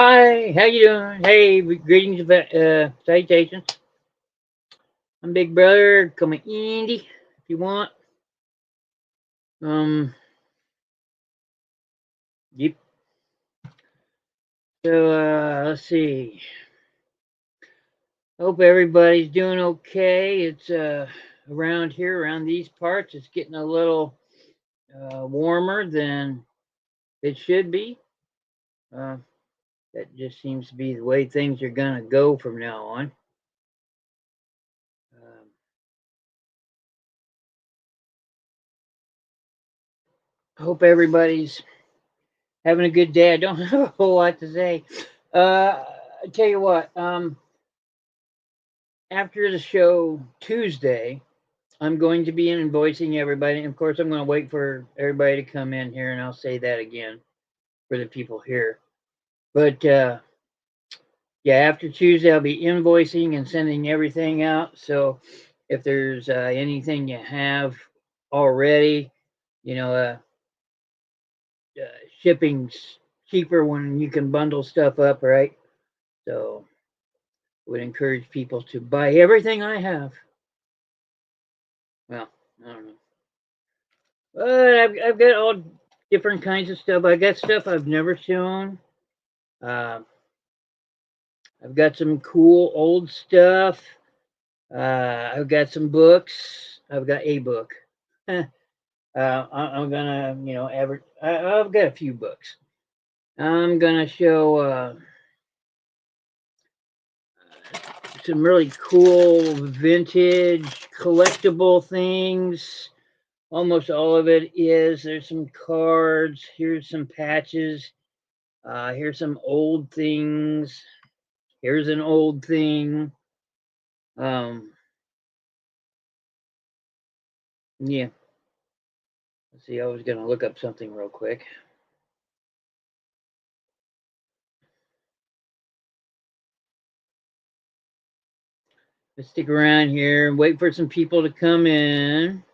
Hi, how you doing? Hey, greetings, salutations. I'm Big Brother. Call me Indy if you want. Um, yep. So, let's see. Hope everybody's doing okay. It's around here, around these parts, it's getting a little warmer than it should be. Uh, that just seems to be the way things are gonna go from now on. Hope everybody's having a good day. I don't have a whole lot to say. I tell you what. After the show Tuesday, I'm going to be invoicing everybody. Of course, I'm going to wait for everybody to come in here, and I'll say that again for the people here. But yeah, after Tuesday, I'll be invoicing and sending everything out. So if there's anything you have already, you know, shipping's cheaper when you can bundle stuff up, right? So I would encourage people to buy everything I have. Well, I don't know. But I've got all different kinds of stuff. I got stuff I've never shown. Uh, I've got some cool old stuff. I've got some books. I've got a book. I'm gonna, I've got a few books. I'm gonna show some really cool vintage collectible things. Almost all of it is. There's some cards. Here's some patches. Here's some old things. Here's an old thing. Um, yeah. Let's see. I was gonna look up something real quick. Let's stick around here and wait for some people to come in.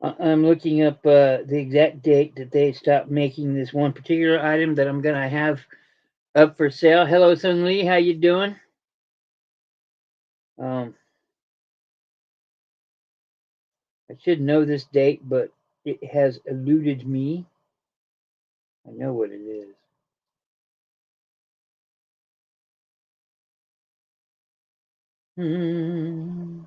I'm looking up the exact date that they stopped making this one particular item that I'm gonna have up for sale. Hello, Sun Lee. How you doing? Um, I should know this date, but it has eluded me. I know what it is. Hmm.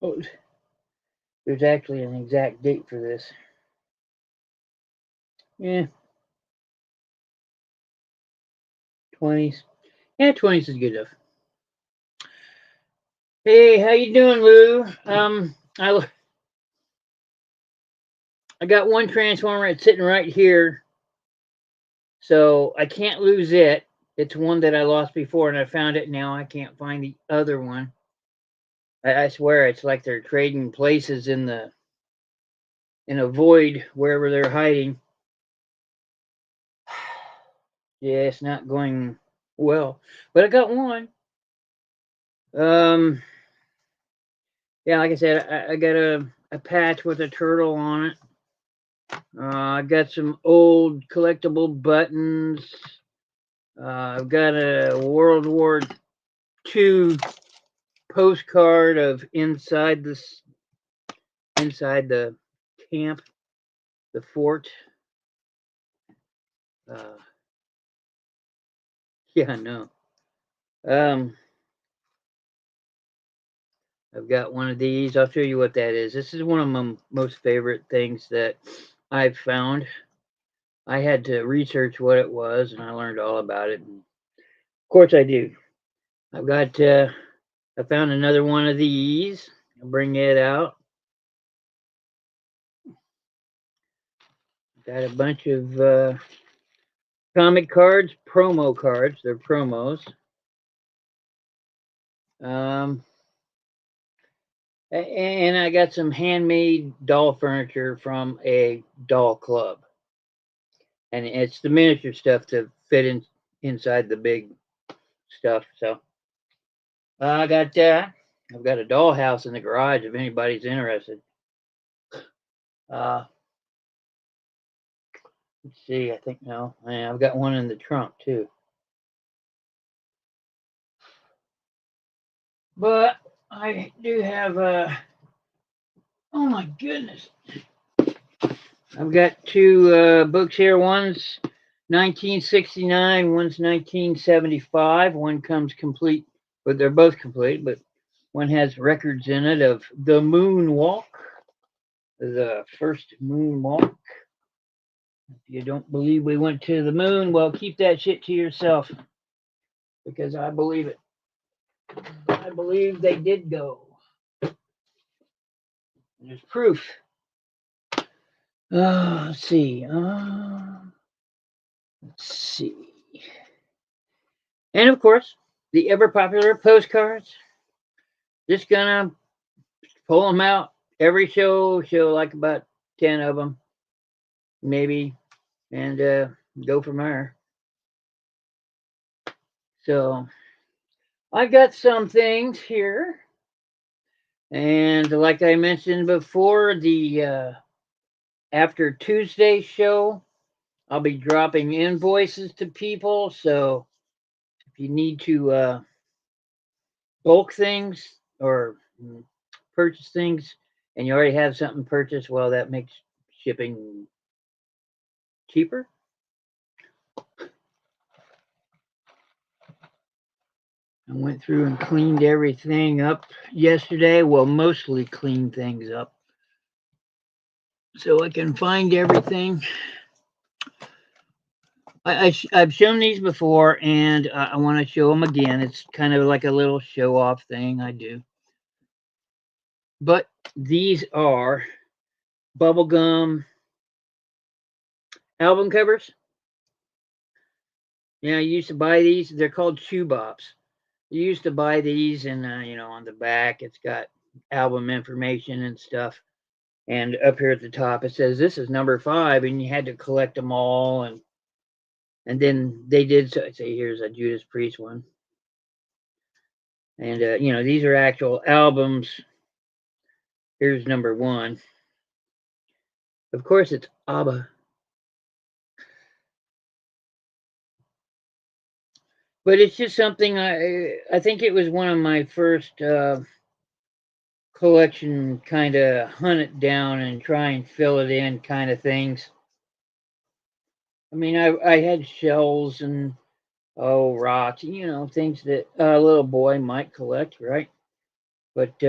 Oh, there's actually an exact date for this. Yeah, 20s. Yeah, 20s is good enough. Hey, how you doing, Lou? I got one transformer. It's sitting right here, so I can't lose it. It's one that I lost before, and I found it now. I can't find the other one. I swear, it's like they're trading places in a void wherever they're hiding. Yeah, it's not going well, but I got one. Um, yeah, like I said, I got a patch with a turtle on it. I got some old collectible buttons. I've got a World War II postcard of inside the camp, the fort. Uh, yeah, I know. Um, I've got one of these. I'll show you what that is. This is one of my most favorite things that I've found. I had to research what it was, and I learned all about it. And of course, I do. I've got. I found another one of these. I'll bring it out. Got a bunch of comic cards, promo cards. They're promos. Um, and I got some handmade doll furniture from a doll club, and it's the miniature stuff to fit inside the big stuff. So I got I've got a doll house in the garage if anybody's interested. Uh, let's see. I think no. Yeah, I've got one in the trunk too. But I do have oh my goodness. I've got two books here. One's 1969, one's 1975. One comes complete, but they're both complete, but one has records in it of the moonwalk, the first moonwalk. If you don't believe we went to the moon, well, keep that shit to yourself because I believe it. I believe they did go. There's proof. Let's see. Let's see. And of course, the ever popular postcards. Just gonna pull them out every show like about 10 of them, maybe, and go from there. So I got some things here. And like I mentioned before, the after Tuesday show, I'll be dropping invoices to people. So if you need to bulk things or purchase things and you already have something purchased, well, that makes shipping cheaper. I went through and cleaned everything up yesterday. Well, mostly cleaned things up so I can find everything. I've shown these before, and I want to show them again. It's kind of like a little show off thing I do. But these are bubblegum album covers. You used to buy these. They're called chew bops. You used to buy these, and on the back it's got album information and stuff. And up here at the top it says this is number 5, and you had to collect them all, and then they did. So say here's a Judas Priest one, and these are actual albums. Here's number 1. Of course, it's ABBA. But it's just something I think it was one of my first collection kind of hunt it down and try and fill it in kind of things. I mean, I had shells and rocks, things that a little boy might collect, right? But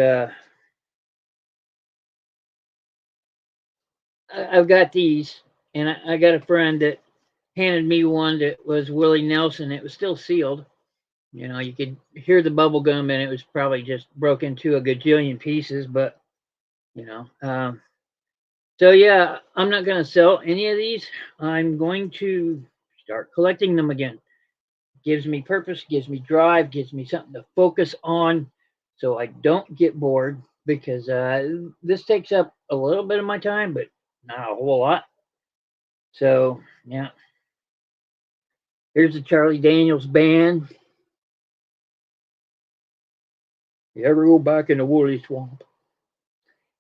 I've got these, and I got a friend that handed me one that was Willie Nelson. It was still sealed. You could hear the bubble gum, and it was probably just broke into a gajillion pieces. But you know, um, so yeah, I'm not going to sell any of these. I'm going to start collecting them again. Gives me purpose, gives me drive, gives me something to focus on, so I don't get bored. Because this takes up a little bit of my time, but not a whole lot. So yeah, here's the Charlie Daniels Band. You ever go back in the woolly swamp?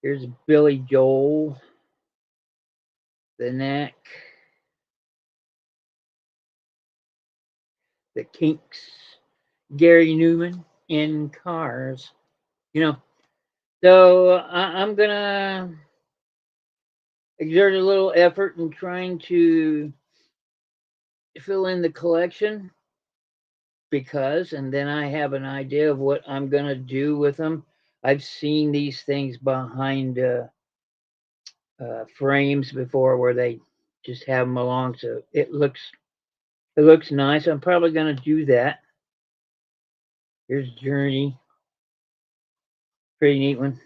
Here's Billy Joel, The Knack, The Kinks, Gary Newman, In Cars. So I'm gonna exert a little effort in trying to fill in the collection and then I have an idea of what I'm gonna do with them. I've seen these things behind frames before where they just have them along so it looks nice. I'm probably gonna do that. Here's Journey, pretty neat one.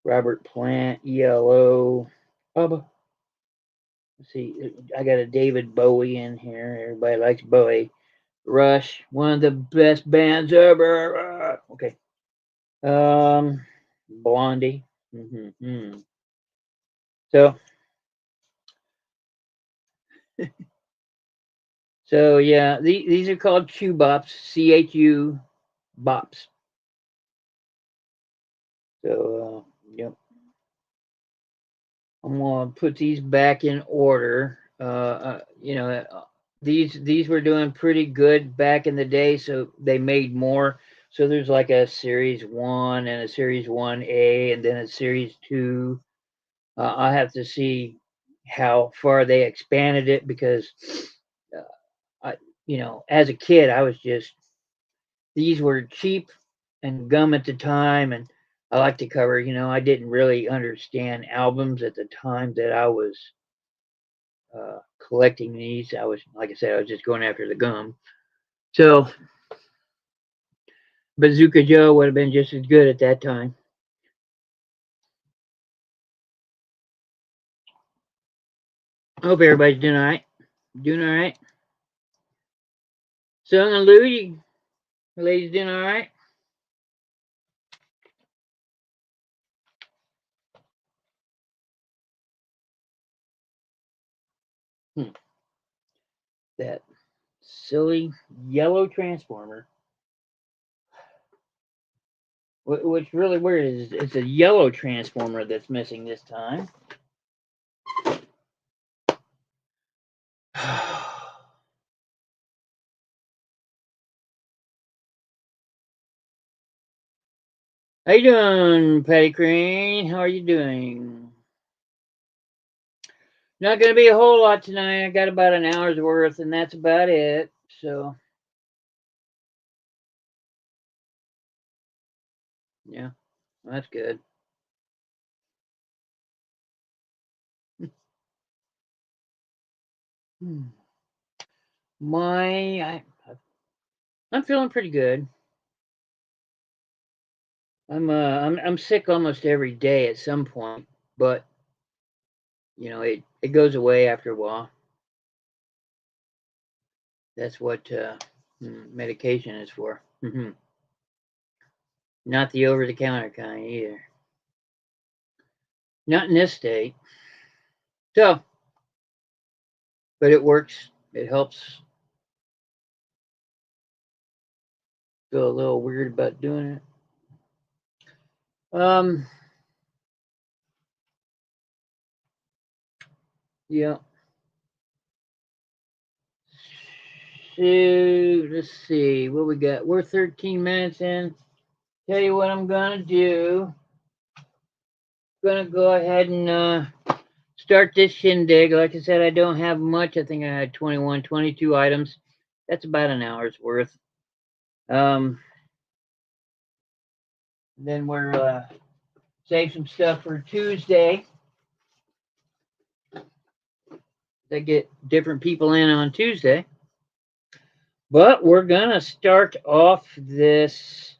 Robert Plant, ELO, Bubba. Let's see, I got a David Bowie in here. Everybody likes Bowie. Rush, one of the best bands ever. Okay. Blondie. Mm-hmm. So, so yeah, these are called Chew Bops. CHU Bops. So, yep. I'm gonna put these back in order. These were doing pretty good back in the day, so they made more. So there's like a series 1 and a series 1A and then a series 2. I have to see how far they expanded it because uh, as a kid, I was just these were cheap and gum at the time, and I like to cover. I didn't really understand albums at the time that I was collecting these. I was, like I said, I was just going after the gum. So Bazooka Joe would have been just as good at that time. I hope everybody's doing all right. Doing all right. Sung and Lou, you ladies doing all right? That silly yellow transformer. What's really weird is it's a yellow transformer that's missing this time. How you doing, Patty Crane? How are you doing? Not going to be a whole lot tonight. I got about an hour's worth, and that's about it. So, yeah, that's good. Hmm. I'm feeling pretty good. I'm sick almost every day at some point, but it goes away after a while. That's what medication is for. Not the over the counter kind either. Not in this state. So, but it works. It helps. Feel a little weird about doing it. Yeah. So let's see what we got. We're 13 minutes in. Tell you what I'm gonna do. Gonna go ahead and start this shindig. Like I said, I don't have much. I think I had 21, 22 items. That's about an hour's worth. Um, then we're save some stuff for Tuesday. They get different people in on Tuesday. But we're gonna start off this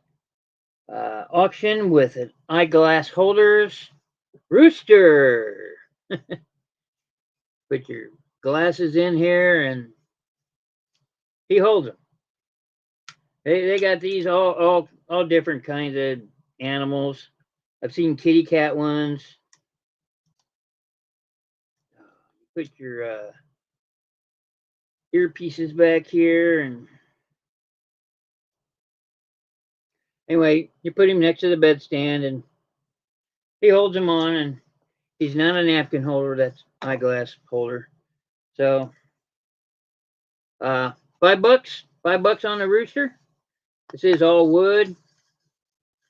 auction with an eyeglass holders rooster. Put your glasses in here, and he holds them. They got these all different kinds of animals. I've seen kitty cat ones. Put your earpieces back here, and anyway, you put him next to the bedstand, and he holds them on, and he's not a napkin holder. That's eyeglass holder. So, $5, $5 on the rooster. This is all wood,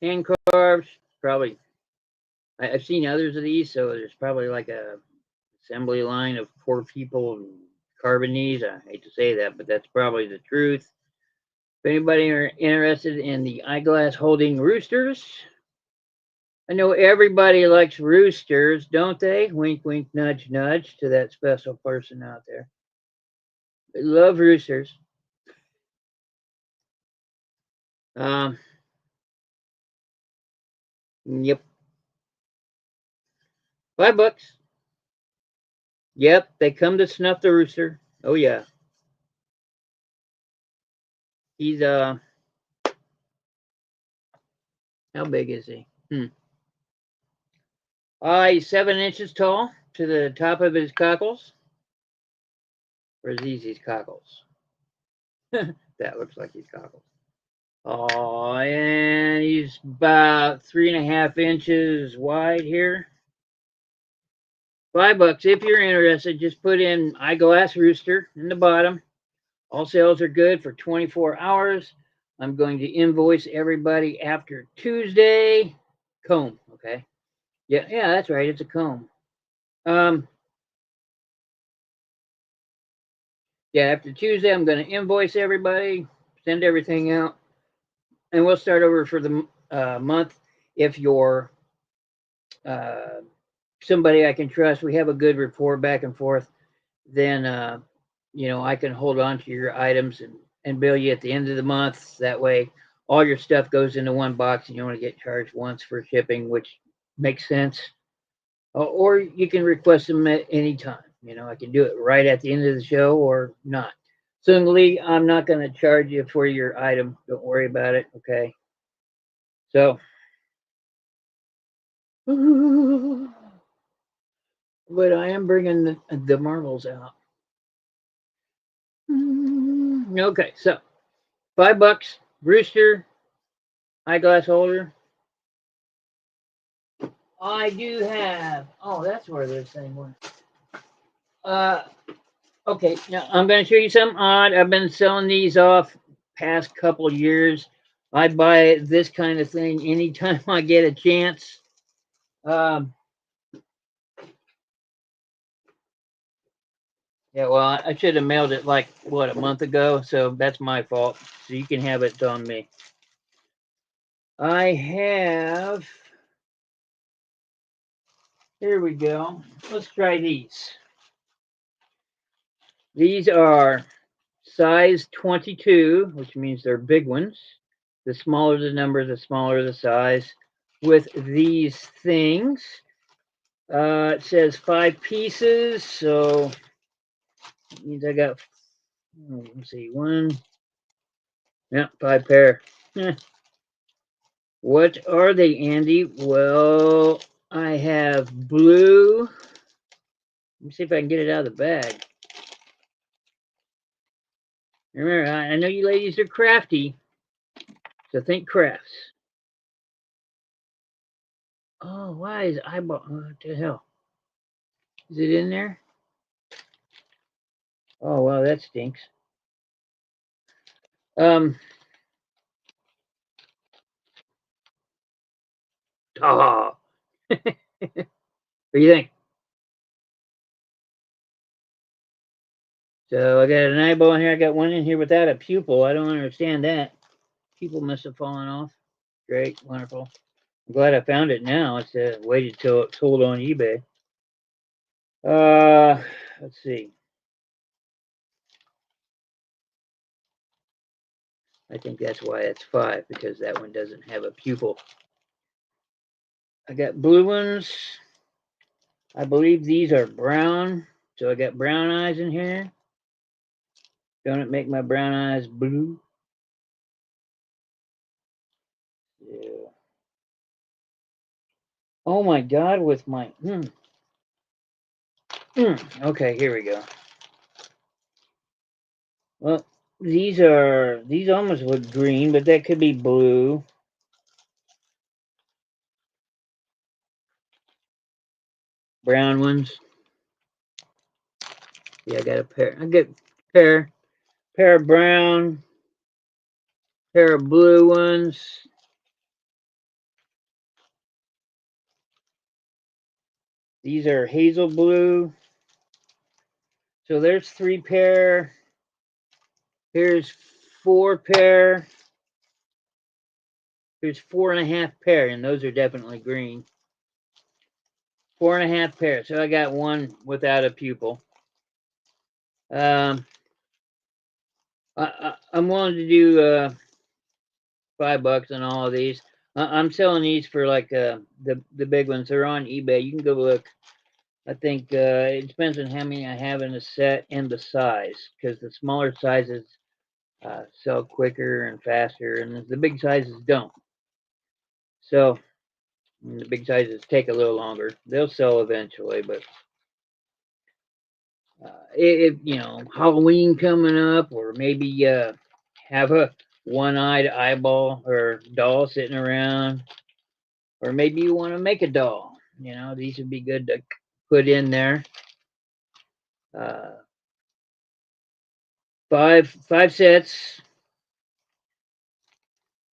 hand carved. Probably, I've seen others of these, so there's probably like a assembly line of poor people carving these. I hate to say that, but that's probably the truth. If anybody are interested in the eyeglass holding roosters, I know everybody likes roosters, don't they? Wink, wink, nudge, nudge to that special person out there. They love roosters. Um, yep. $5. Yep, they come to snuff the rooster. Oh yeah. He's how big is he? He's 7 inches tall to the top of his cockles. Or is these cockles? That looks like his cockles. Oh, and he's about 3.5 inches wide here. $5 if you're interested. Just put in eyeglass rooster in the bottom. All sales are good for 24 hours. I'm going to invoice everybody after Tuesday. Comb, okay? Yeah, that's right. It's a comb. Yeah, after Tuesday, I'm going to invoice everybody, send everything out, and we'll start over for the month. If you're somebody I can trust, we have a good rapport back and forth, then I can hold on to your items and bill you at the end of the month. That way, all your stuff goes into one box, and you only get charged once for shipping, which makes sense. Or you can request them at any time. I can do it right at the end of the show or not. Sung Lee, I'm not going to charge you for your item. Don't worry about it. Okay. So, but I am bringing the marbles out. Okay. So, $5, rooster, eyeglass holder. I do have. Oh, that's where this thing went. Okay. Now I'm going to show you something odd. I've been selling these off past couple years. I buy this kind of thing anytime I get a chance. Yeah, well, I should have mailed it like a month ago, so that's my fault. So you can have it on me. I have. Here we go. Let's try these. These are size 22, which means they're big ones. The smaller the number, the smaller the size. With these things, it says 5 pieces, so it means I got. Let's see, one. Yeah, 5 pair. What are they, Andy? Well, I have blue. Let me see if I can get it out of the bag. Remember, I know you ladies are crafty, so think crafts. Oh, why is eyeball? What the hell? Is it in there? Oh, well, that stinks. Oh. What do you think? So I got an eyeball in here. I got one in here without a pupil. I don't understand that. Pupil must have fallen off. Great, wonderful. I'm glad I found it now. It's waited till it's sold on eBay. Let's see. I think that's why it's 5, because that one doesn't have a pupil. I got blue ones. I believe these are brown. So I got brown eyes in here. Don't it make my brown eyes blue? Yeah. Oh my God, with my. Okay, here we go. Well, these almost look green, but that could be blue. Brown ones. Yeah, I got a pair. I get pair of brown, pair of blue ones. These are hazel blue. So there's 3 pair. Here's 4 pair. There's 4.5 pair, and those are definitely green. 4.5 pairs. So I got one without a pupil. I'm willing to do $5 on all of these. I'm selling these for like the big ones. They're on eBay. You can go look. I think it depends on how many I have in a set and the size, because the smaller sizes sell quicker and faster, and the big sizes don't. So the big sizes take a little longer. They'll sell eventually, but if you know Halloween coming up, or maybe have a one-eyed eyeball or doll sitting around, or maybe you want to make a doll. You know, these would be good to put in there. Uh, five sets,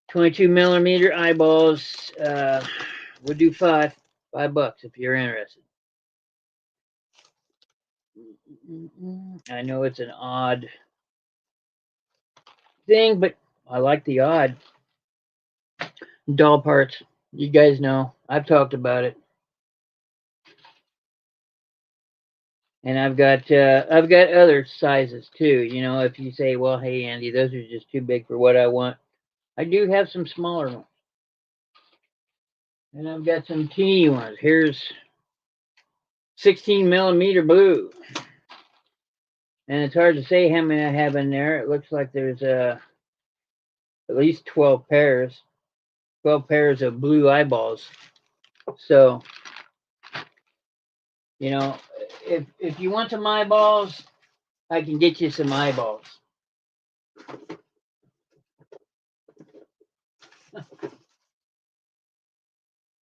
22 millimeter eyeballs. We'll do $5 if you're interested. I know it's an odd thing, but I like the odd doll parts. You guys know I've talked about it, and I've got other sizes too. You know, if you say, well, hey Andy, those are just too big for what I want, I do have some smaller ones, and I've got some teeny ones. Here's 16 millimeter blue, and it's hard to say how many I have in there. It looks like there's at least 12 pairs, 12 pairs of blue eyeballs. So, you know, if you want some eyeballs, I can get you some eyeballs.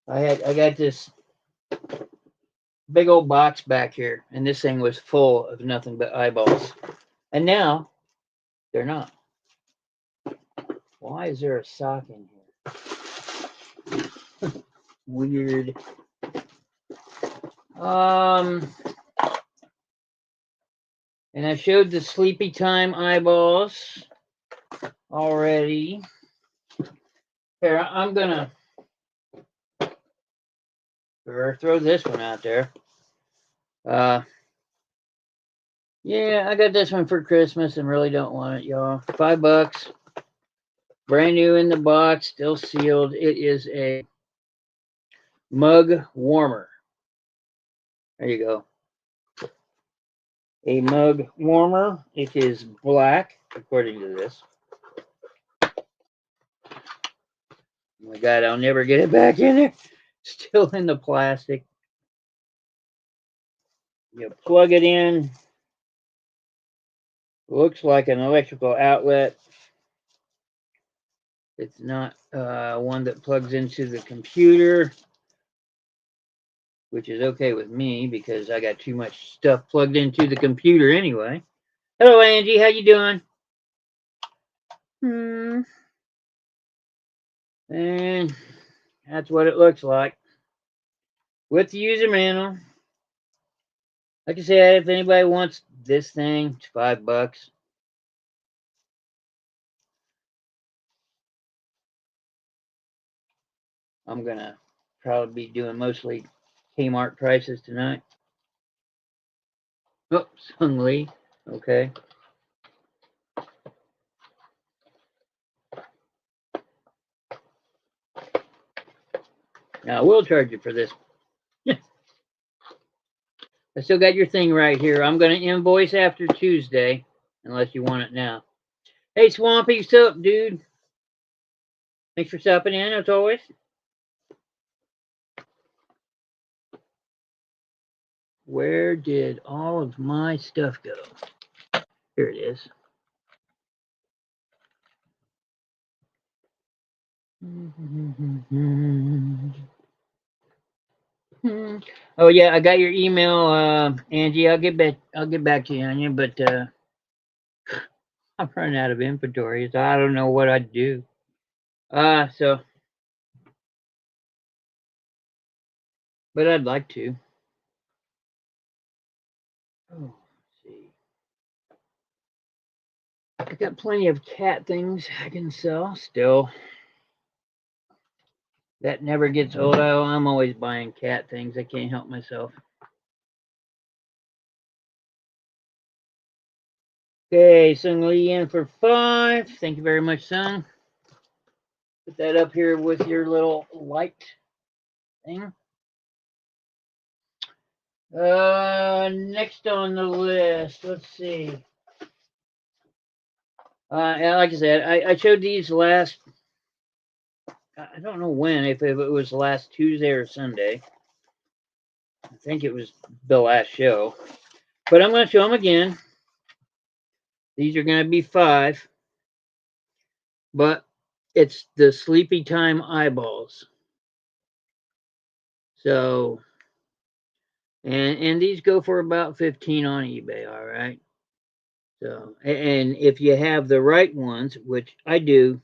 I got this big old box back here, and this thing was full of nothing but eyeballs. And now they're not. Why is there a sock in here? Weird. And I showed the sleepy time eyeballs already. Here, I'm gonna throw this one out there. Yeah, I got this one for Christmas and really don't want it, y'all. $5. Brand new in the box, still sealed. It is a mug warmer. There you go. A mug warmer. It is black, according to this. Oh my God, I'll never get it back in there. Still in the plastic. You plug it in. Looks like an electrical outlet. It's not one that plugs into the computer, which is okay with me because I got too much stuff plugged into the computer anyway. Hello, Angie. How you doing? And that's what it looks like with the user manual. Like I said, if anybody wants this thing, it's $5. I'm gonna probably be doing mostly Kmart prices tonight. Oh, Sung Lee. Okay. Now, I will charge you for this. I still got your thing right here. I'm going to invoice after Tuesday, unless you want it now. Hey, Swampy, what's up, dude? Thanks for stopping in, as always. Where did all of my stuff go? Here it is. Oh yeah, I got your email, Angie. I'll get back to you on you, but I'm running out of inventory, so I don't know what I'd do. So, but I'd like to. Oh, let's see. I got plenty of cat things I can sell still. That never gets old. I'm always buying cat things. I can't help myself. Okay, Sung Lee in for 5. Thank you very much, Sung. Put that up here with your little light thing. Next on the list, let's see. Like I said, I showed these last, I don't know when, if it was last Tuesday or Sunday. I think it was the last show. But I'm going to show them again. These are going to be 5. But it's the Sleepy Time eyeballs. So, and these go for about 15 on eBay, all right? So, and if you have the right ones, which I do,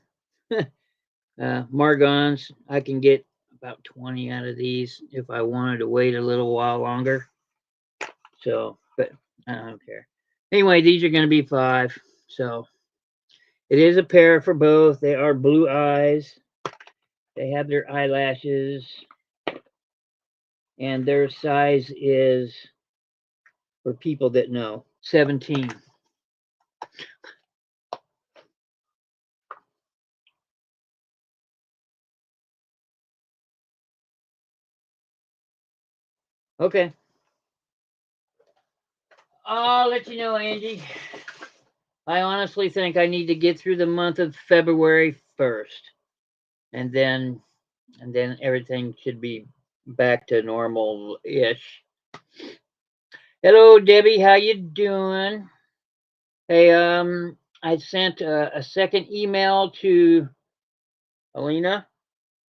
Margons, I can get about 20 out of these if I wanted to wait a little while longer. So, but I don't care. Anyway, these are going to be 5. So, it is a pair for both. They are blue eyes. They have their eyelashes. And their size is, for people that know, 17. Okay. I'll let you know, Angie. I honestly think I need to get through the month of February first, and then everything should be back to normal-ish. Hello, Debbie. How you doing? Hey, I sent a second email to Alina,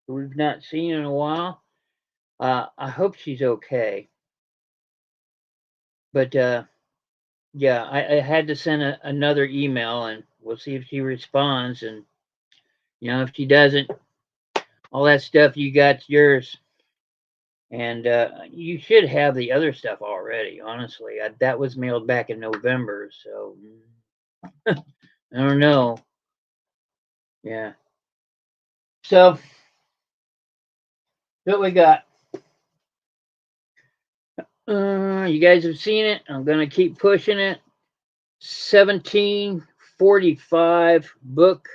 who we've not seen in a while. I hope she's okay. But yeah, I had to send another email, and we'll see if she responds. And if she doesn't, all that stuff you got's yours. And you should have the other stuff already. Honestly, that was mailed back in November, so I don't know. Yeah. So what we got? You guys have seen it. I'm gonna keep pushing it. 1745 book.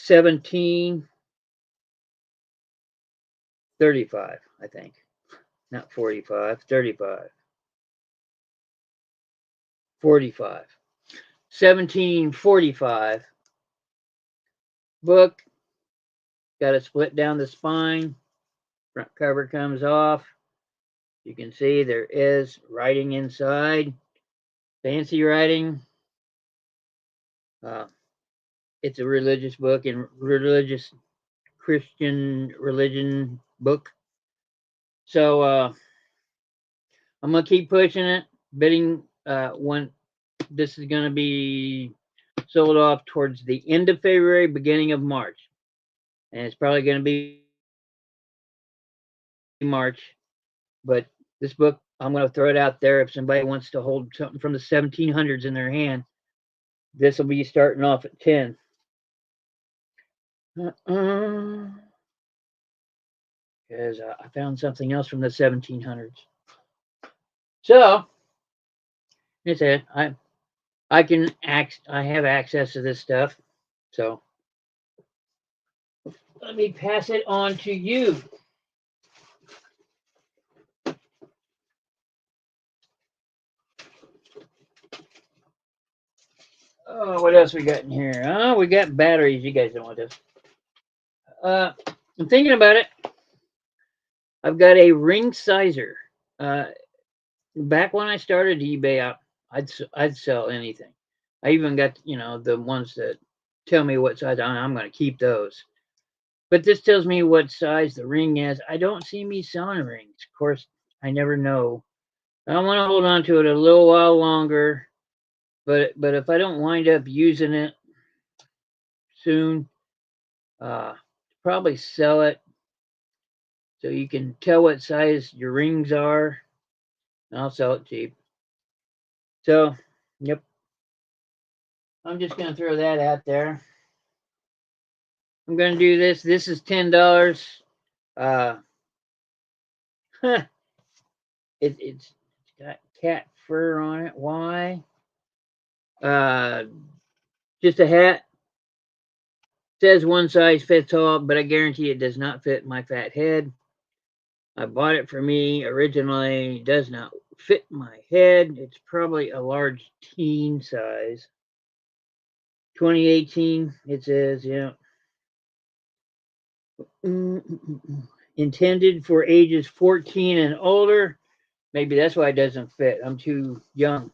1735, I think. Not 45, 35. 45. 1745 book. Got to split down the spine. Front cover comes off. You can see there is writing inside. Fancy writing. It's a religious book and religious Christian religion book. So I'm gonna keep pushing it. Bidding when this is gonna be sold off towards the end of February, beginning of March, and it's probably gonna be March. But this book, I'm gonna throw it out there. If somebody wants to hold something from the 1700s in their hand, this will be starting off at 10. Because I found something else from the 1700s. So it's it. I have access to this stuff. So let me pass it on to you. Oh, what else we got in here? Oh, we got batteries. You guys don't want this. I'm thinking about it. I've got a ring sizer. Back when I started eBay, I'd sell anything. I even got the ones that tell me what size I'm going to keep those. But this tells me what size the ring is. I don't see me selling rings. Of course, I never know. I want to hold on to it a little while longer. But if I don't wind up using it soon, probably sell it so you can tell what size your rings are. And I'll sell it cheap. So, yep. I'm just going to throw that out there. I'm going to do this. This is $10. It's got cat fur on it. Why? Just a hat. Says one size fits all, but I guarantee it does not fit my fat head. I bought it for me originally. It does not fit my head. It's probably a large teen size. 2018, it says, yeah. Intended for ages 14 and older. Maybe that's why it doesn't fit. I'm too young.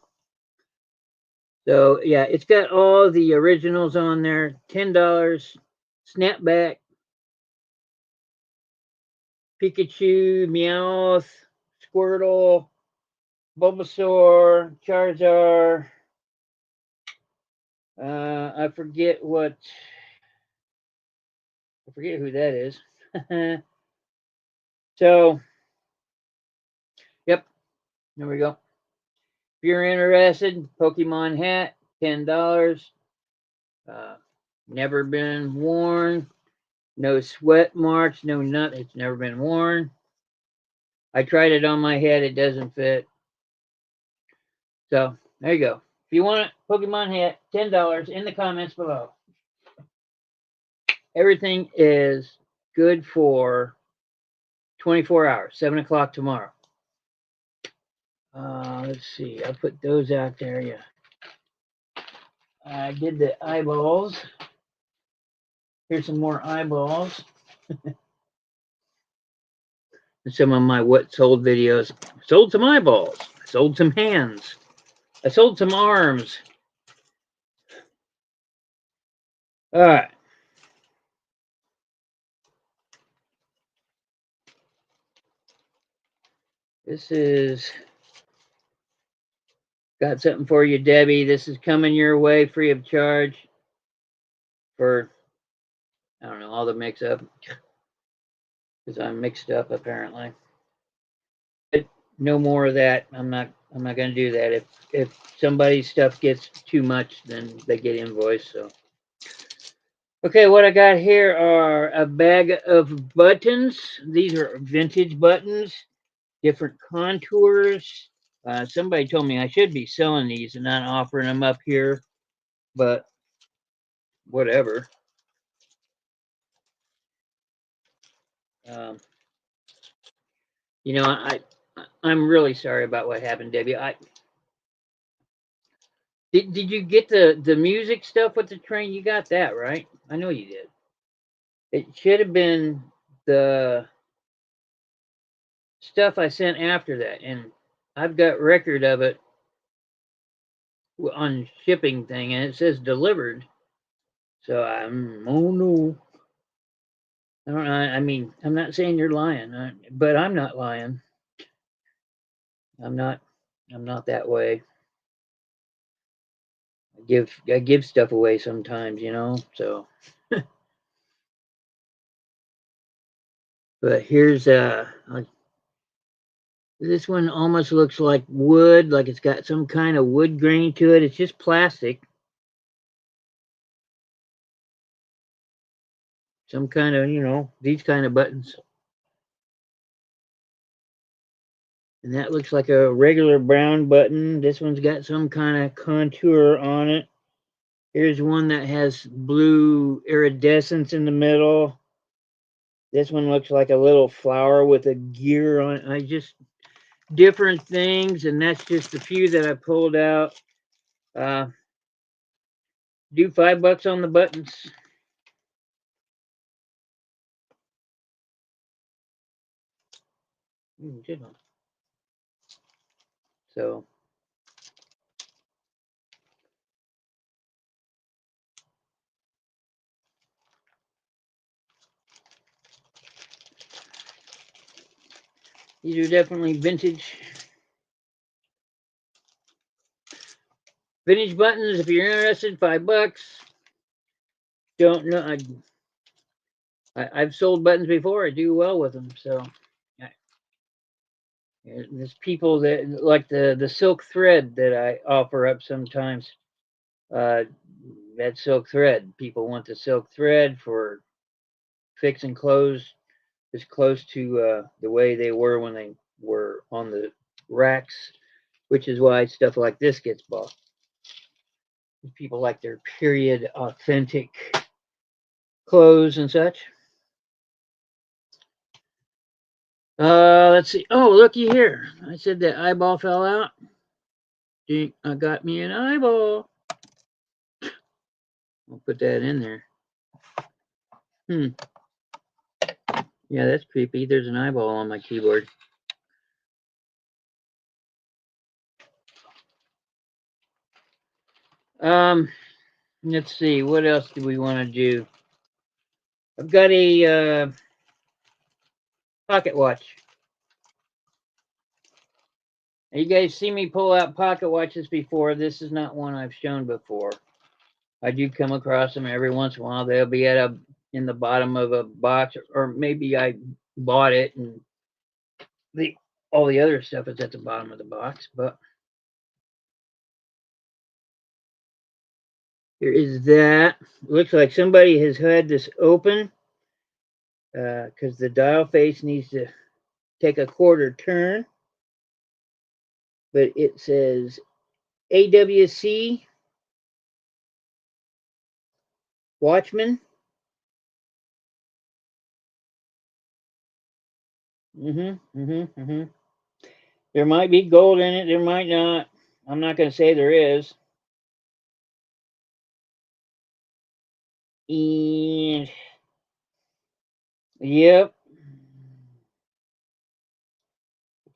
So, yeah, it's got all the originals on there. $10. Snapback. Pikachu, Meowth, Squirtle, Bulbasaur, Charizard. I forget who that is. So, yep, there we go. If you're interested, Pokemon hat, $10. Never been worn. No sweat marks, no nothing. It's never been worn. I tried it on my head. It doesn't fit. So, there you go. If you want a Pokemon hat, $10 in the comments below. Everything is good for 24 hours, 7 o'clock tomorrow. Let's see. I put those out there. Yeah. I did the eyeballs. Here's some more eyeballs. Some of my what sold videos. Sold some eyeballs. I sold some hands. I sold some arms. All right. This is got something for you, Debbie. This is coming your way free of charge for, I don't know, all the mix up. Because I'm mixed up apparently. But no more of that. I'm not going to do that. If somebody's stuff gets too much, then they get invoiced. So okay, what I got here are a bag of buttons. These are vintage buttons, different contours. Somebody told me I should be selling these and not offering them up here, but whatever. You know, I'm really sorry about what happened, Debbie. Did you get the music stuff with the train? You got that, right? I know you did. It should have been the stuff I sent after that, and I've got record of it on shipping thing, and it says delivered. So I'm oh no. I don't know. I mean, I'm not saying you're lying, but I'm not lying. I'm not. I'm not that way. I give stuff away sometimes, you know. So, but here's this one almost looks like wood, like it's got some kind of wood grain to it. It's just plastic. Some kind of, you know, these kind of buttons. And that looks like a regular brown button. This one's got some kind of contour on it. Here's one that has blue iridescence in the middle. This one looks like a little flower with a gear on it. I just different things, and that's just a few that I pulled out. Do $5 on the buttons. So these are definitely vintage. Vintage buttons, if you're interested, $5. Don't know. I've sold buttons before. I do well with them. So there's people that like the silk thread that I offer up sometimes. That silk thread. People want the silk thread for fix and close as close to the way they were when they were on the racks, which is why stuff like this gets bought. People like their period authentic clothes and such. Let's see. Oh, looky here. I said that eyeball fell out. I got me an eyeball. I'll put that in there. Yeah, that's creepy. There's an eyeball on my keyboard. Let's see. What else do we want to do? I've got a pocket watch. You guys see me pull out pocket watches before. This is not one I've shown before. I do come across them every once in a while. They'll be in the bottom of a box, or maybe I bought it and all the other stuff is at the bottom of the box. But here is that. Looks like somebody has had this open because the dial face needs to take a quarter turn. But it says AWC Watchman. There might be gold in it. There might not. I'm not going to say there is. And yep.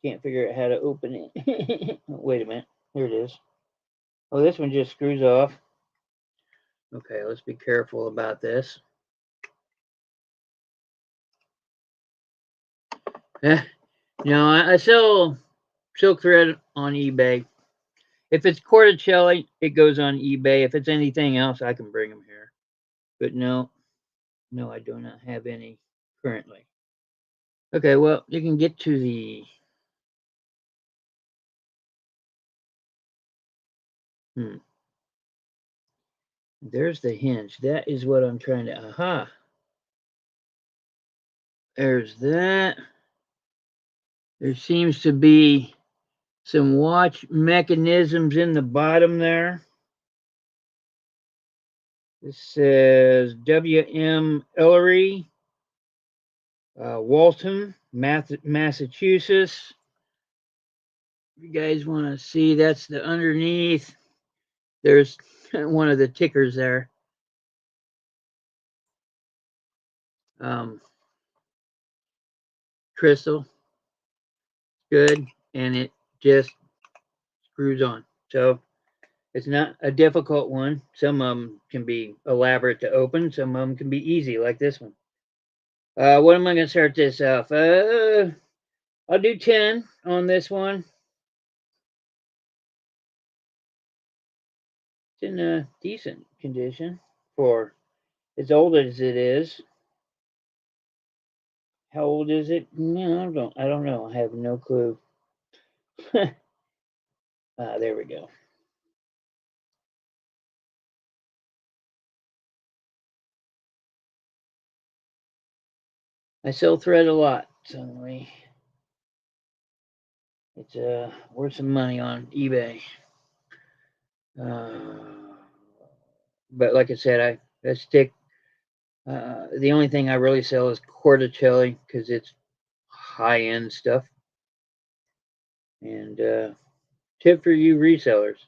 Can't figure out how to open it. Wait a minute. Here it is. Oh, this one just screws off. Okay, let's be careful about this. No, I sell silk thread on eBay. If it's Corticelli, it goes on eBay. If it's anything else, I can bring them here. But no, I do not have any currently. Okay, well, you can get to the There's the hinge. That is what I'm trying to. Aha. There's that. There seems to be some watch mechanisms in the bottom there. This says W.M. Ellery, Waltham, Massachusetts. You guys want to see, that's the underneath. There's one of the tickers there. Crystal. Good. And it just screws on. So it's not a difficult one. Some of them can be elaborate to open. Some of them can be easy, like this one. What am I going to start this off? I'll do 10 on this one. It's in a decent condition for as old as it is. How old is it? No, I don't know. I have no clue. There we go. I sell thread a lot, suddenly. It's worth some money on eBay. But like I said, I stick. The only thing I really sell is Corticelli because it's high-end stuff. And tip for you resellers,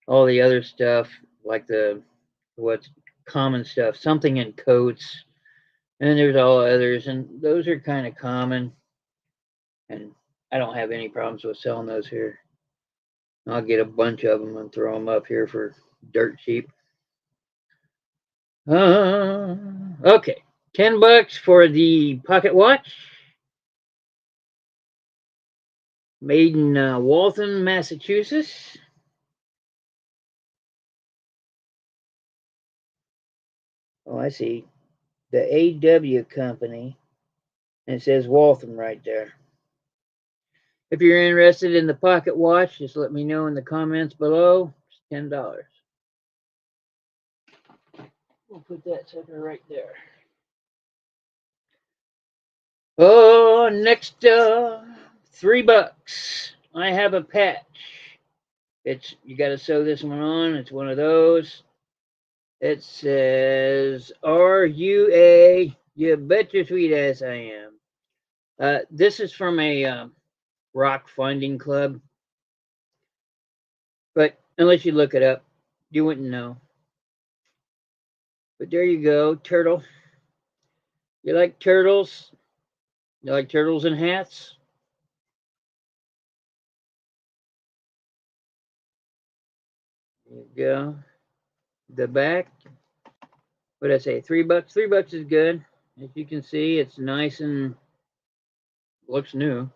all the other stuff like what's common stuff, something in coats, and there's all others, and those are kind of common. And I don't have any problems with selling those here. I'll get a bunch of them and throw them up here for dirt cheap. Okay, $10 for the pocket watch. Made in Waltham, Massachusetts. Oh, I see. The AW company. And it says Waltham right there. If you're interested in the pocket watch, just let me know in the comments below. It's $10. We'll put that sucker right there. Oh, next, $3. I have a patch. You got to sew this one on. It's one of those. It says RUA. You bet your sweet ass I am. This is from a rock finding club, but unless you look it up, you wouldn't know. But there you go, turtle. You like turtles? You like turtles and hats? There you go. The back. What did I say? $3. $3 is good. As you can see, it's nice and looks new.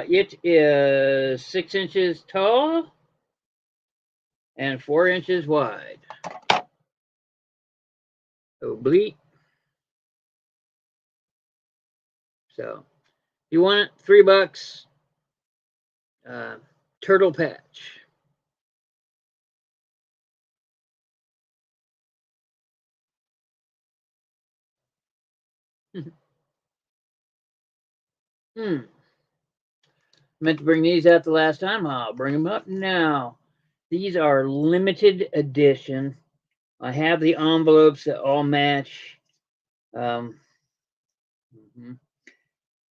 It is 6 inches tall and 4 inches wide. Oblique. So, if you want it, $3. Turtle patch. Meant to bring these out the last time. I'll bring them up now. These are limited edition. I have the envelopes that all match.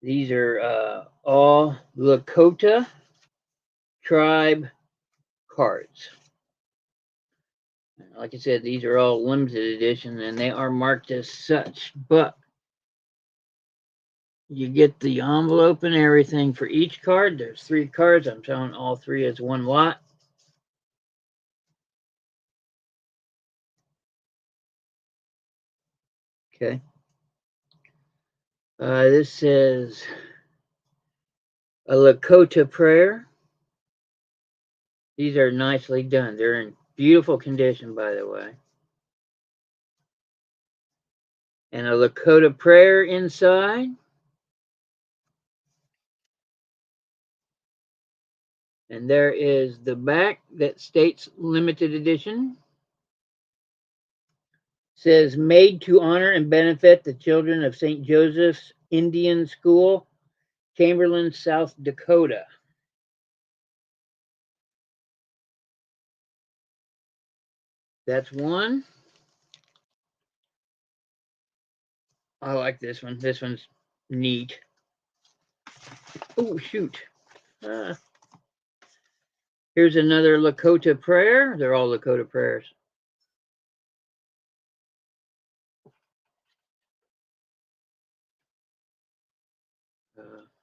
These are all Lakota tribe cards. Like I said, these are all limited edition and they are marked as such, but you get the envelope and everything for each card. There's 3 cards. I'm showing all 3 as one lot. Okay. This says a Lakota prayer. These are nicely done. They're in beautiful condition, by the way. And a Lakota prayer inside. And there is the back that states limited edition. Says made to honor and benefit the children of St. Joseph's Indian School, Chamberlain, South Dakota. That's one. I like this one. This one's neat. Oh, shoot. Here's another Lakota prayer. They're all Lakota prayers.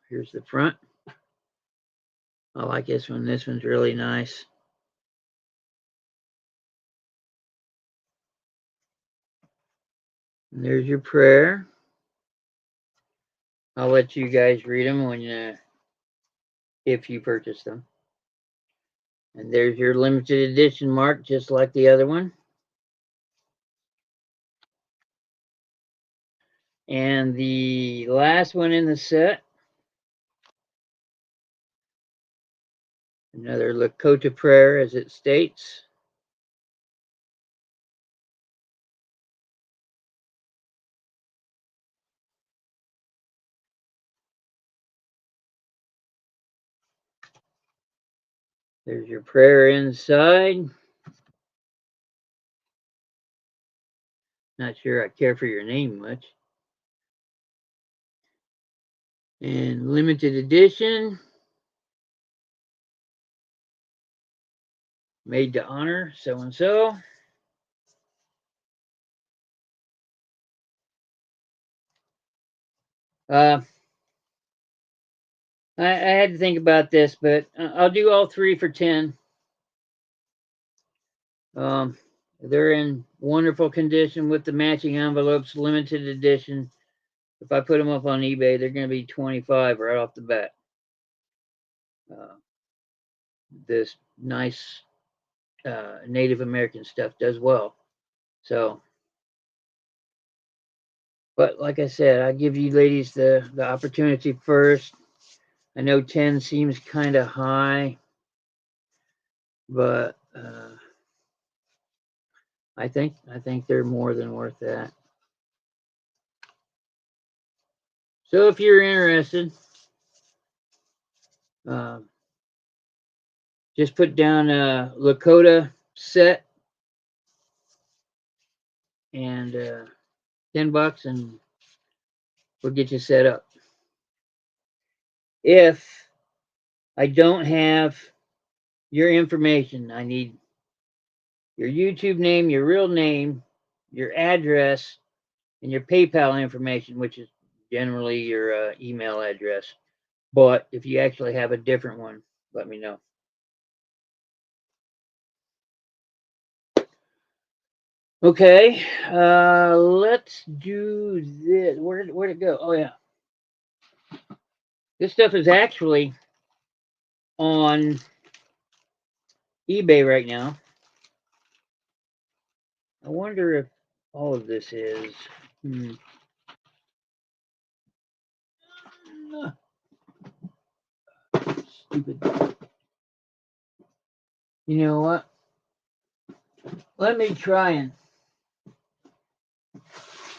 Here's the front. I like this one. This one's really nice. And there's your prayer. I'll let you guys read them when if you purchase them. And there's your limited edition mark, just like the other one. And the last one in the set, another Lakota prayer as it states. There's your prayer inside. Not sure I care for your name much. And limited edition. Made to honor so-and-so. I had to think about this, but I'll do all 3 for 10. They're in wonderful condition with the matching envelopes, limited edition. If I put them up on eBay, they're going to be 25 right off the bat. This nice Native American stuff does well. So, but like I said, I give you ladies the opportunity first. I know 10 seems kind of high, but I think they're more than worth that. So if you're interested, just put down Lakota set and $10 and we'll get you set up. If I don't have your information, I need your YouTube name, your real name, your address, and your PayPal information, which is generally your email address. But if you actually have a different one, let me know. Okay, let's do this. Where'd it go? Oh, yeah. This stuff is actually on eBay right now. I wonder if all of this is. Stupid. You know what? Let me try and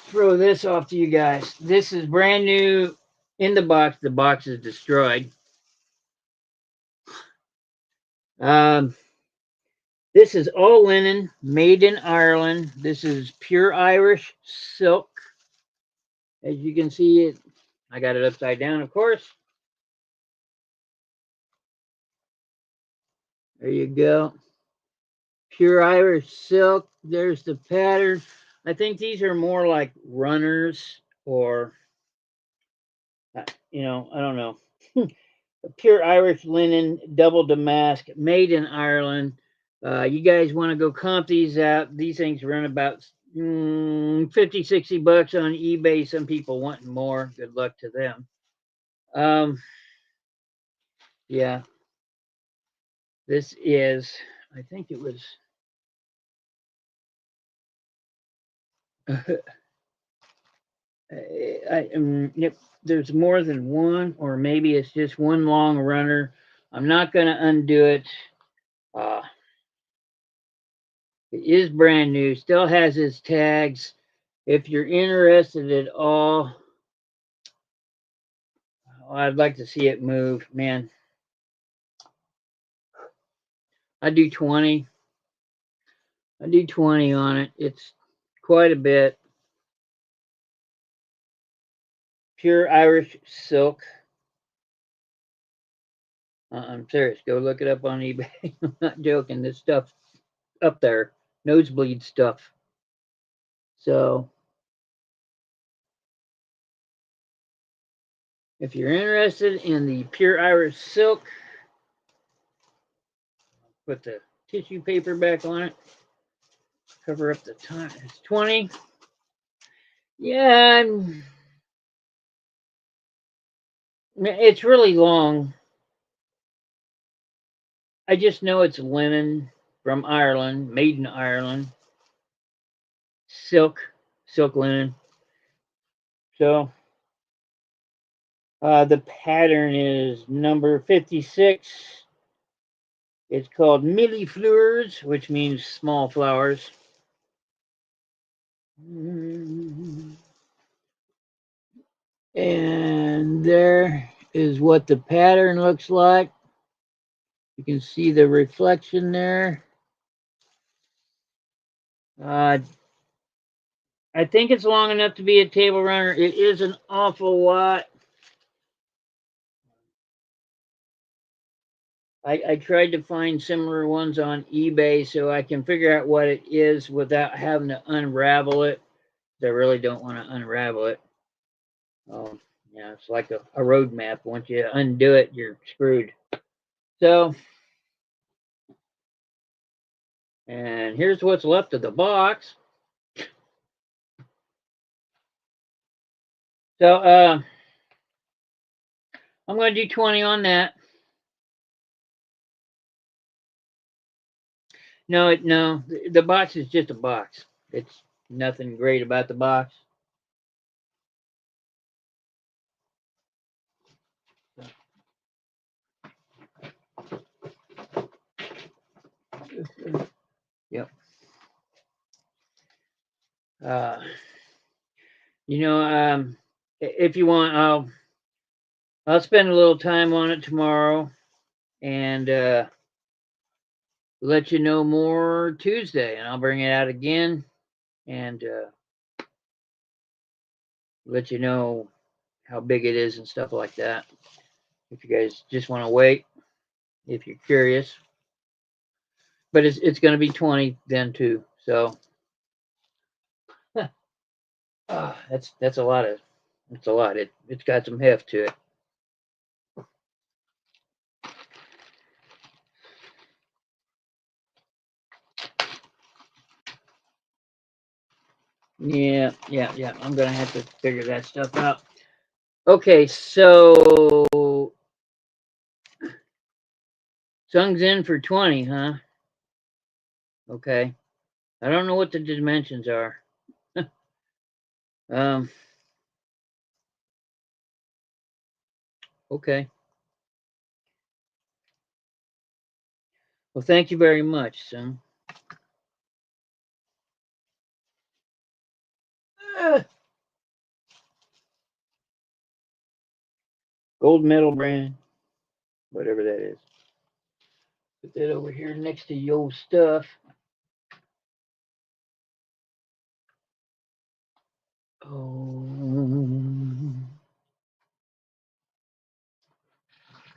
throw this off to you guys. This is brand new in the box. The box is destroyed. This is all linen, made in Ireland. This is pure Irish silk. As you can see it, I got it upside down, of course. There you go. Pure Irish silk. There's the pattern. I think these are more like runners or, I don't know. Pure Irish linen, double damask, made in Ireland. You guys want to go comp these out. These things run about 50, 60 bucks on eBay. Some people want more. Good luck to them. Yeah. This is, I think it was, yep, there's more than one, or maybe it's just one long runner. I'm not going to undo it. It is brand new, still has its tags. If you're interested at all, I'd like to see it move. Man, I do 20. I do 20 on it. It's quite a bit. Pure Irish silk. I'm serious. Go look it up on eBay. I'm not joking. This stuff up there, nosebleed stuff. So if you're interested in the pure Irish silk, put the tissue paper back on it. Cover up the time. It's 20. Yeah, it's really long. I just know it's linen from Ireland, made in Ireland. Silk linen. So the pattern is number 56. It's called millefleurs, which means small flowers. And there is what the pattern looks like. You can see the reflection there. I think it's long enough to be a table runner. It is an awful lot. I tried to find similar ones on eBay so I can figure out what it is without having to unravel it. I really don't want to unravel it. Yeah, it's like a road map. Once you undo it, you're screwed. So, and here's what's left of the box. So, I'm going to do 20 on that. No, the box is just a box. It's nothing great about the box. Yep. You know, if you want, I'll spend a little time on it tomorrow and let you know more Tuesday, and I'll bring it out again and let you know how big it is and stuff like that. If you guys just want to wait, if you're curious, but it's going to be 20 then too. So that's a lot of it's a lot. It's got some heft to it. Yeah. I'm gonna have to figure that stuff out. Okay, so Sung's in for 20, huh? Okay. I don't know what the dimensions are. um. Okay. Well, thank you very much, Sung. Ah, gold medal brand, whatever that is. Put that over here next to your stuff. Oh,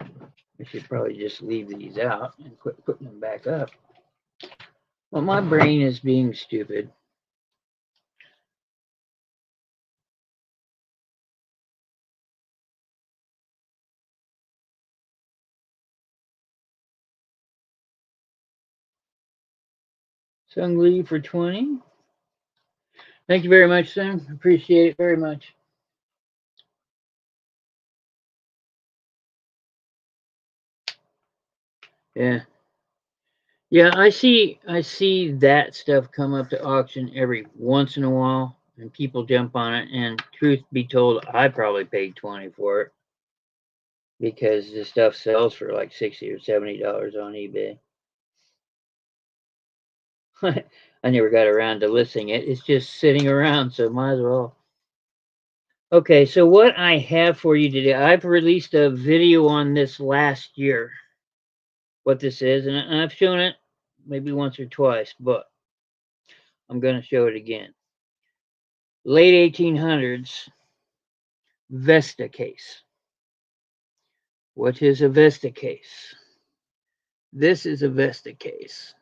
I should probably just leave these out and quit putting them back up. Well, my brain is being stupid. Sung Lee for 20. Thank you very much, Sung. Appreciate it very much. Yeah. Yeah, I see that stuff come up to auction every once in a while and people jump on it, and truth be told, I probably paid 20 for it because this stuff sells for like $60 or $70 on eBay. I never got around to listing it. It's just sitting around, so might as well. Okay, so what I have for you today, I've released a video on this last year, what this is, and I've shown it maybe once or twice, but I'm going to show it again. Late 1800s Vesta case. What is a Vesta case? This is a Vesta case.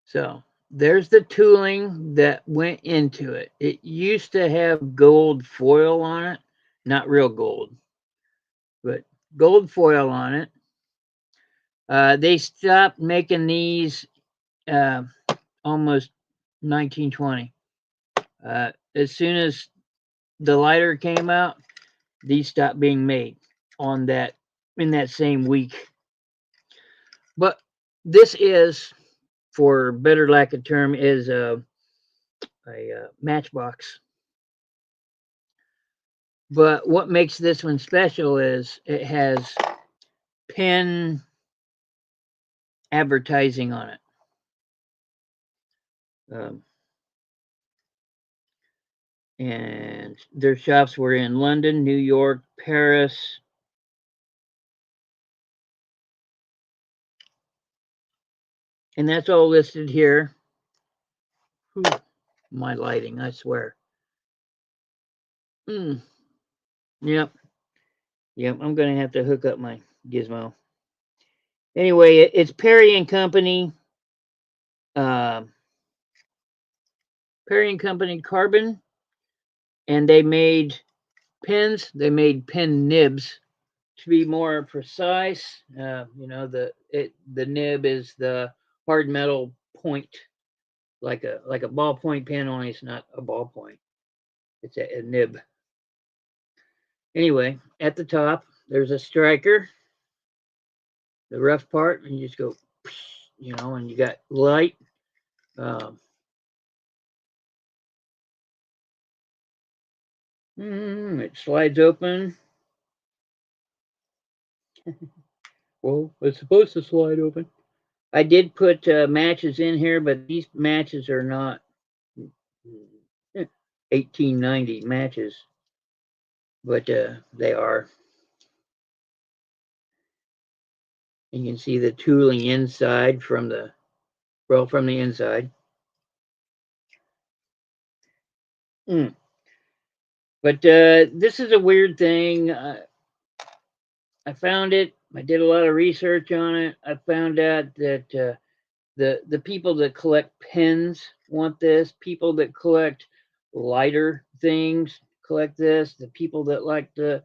So there's the tooling that went into it. It used to have gold foil on it, not real gold, but gold foil on it. They stopped making these almost 1920. As soon as the lighter came out, these stopped being made on that in that same week. But this is, for better lack of term, is a matchbox. But what makes this one special is it has pen advertising on it. And their shops were in London, New York, Paris. And that's all listed here. Whew, my lighting, I swear. Yep. I'm going to have to hook up my gizmo. Anyway, it's Perry and Company. Perry and Company carbon, and they made pins. They made pen nibs. To be more precise, the nib is the hard metal point, like a ballpoint pen, only it's not a ballpoint. It's a nib. Anyway, at the top there's a striker, the rough part, and you just go, and you got light. It slides open. Well, it's supposed to slide open. I did put matches in here, but these matches are not. 1890 matches, but they are. You can see the tooling inside from the inside. Mm. But this is a weird thing. I found it. I did a lot of research on it. I found out that the people that collect pens want this. People that collect lighter things collect this. The people that like the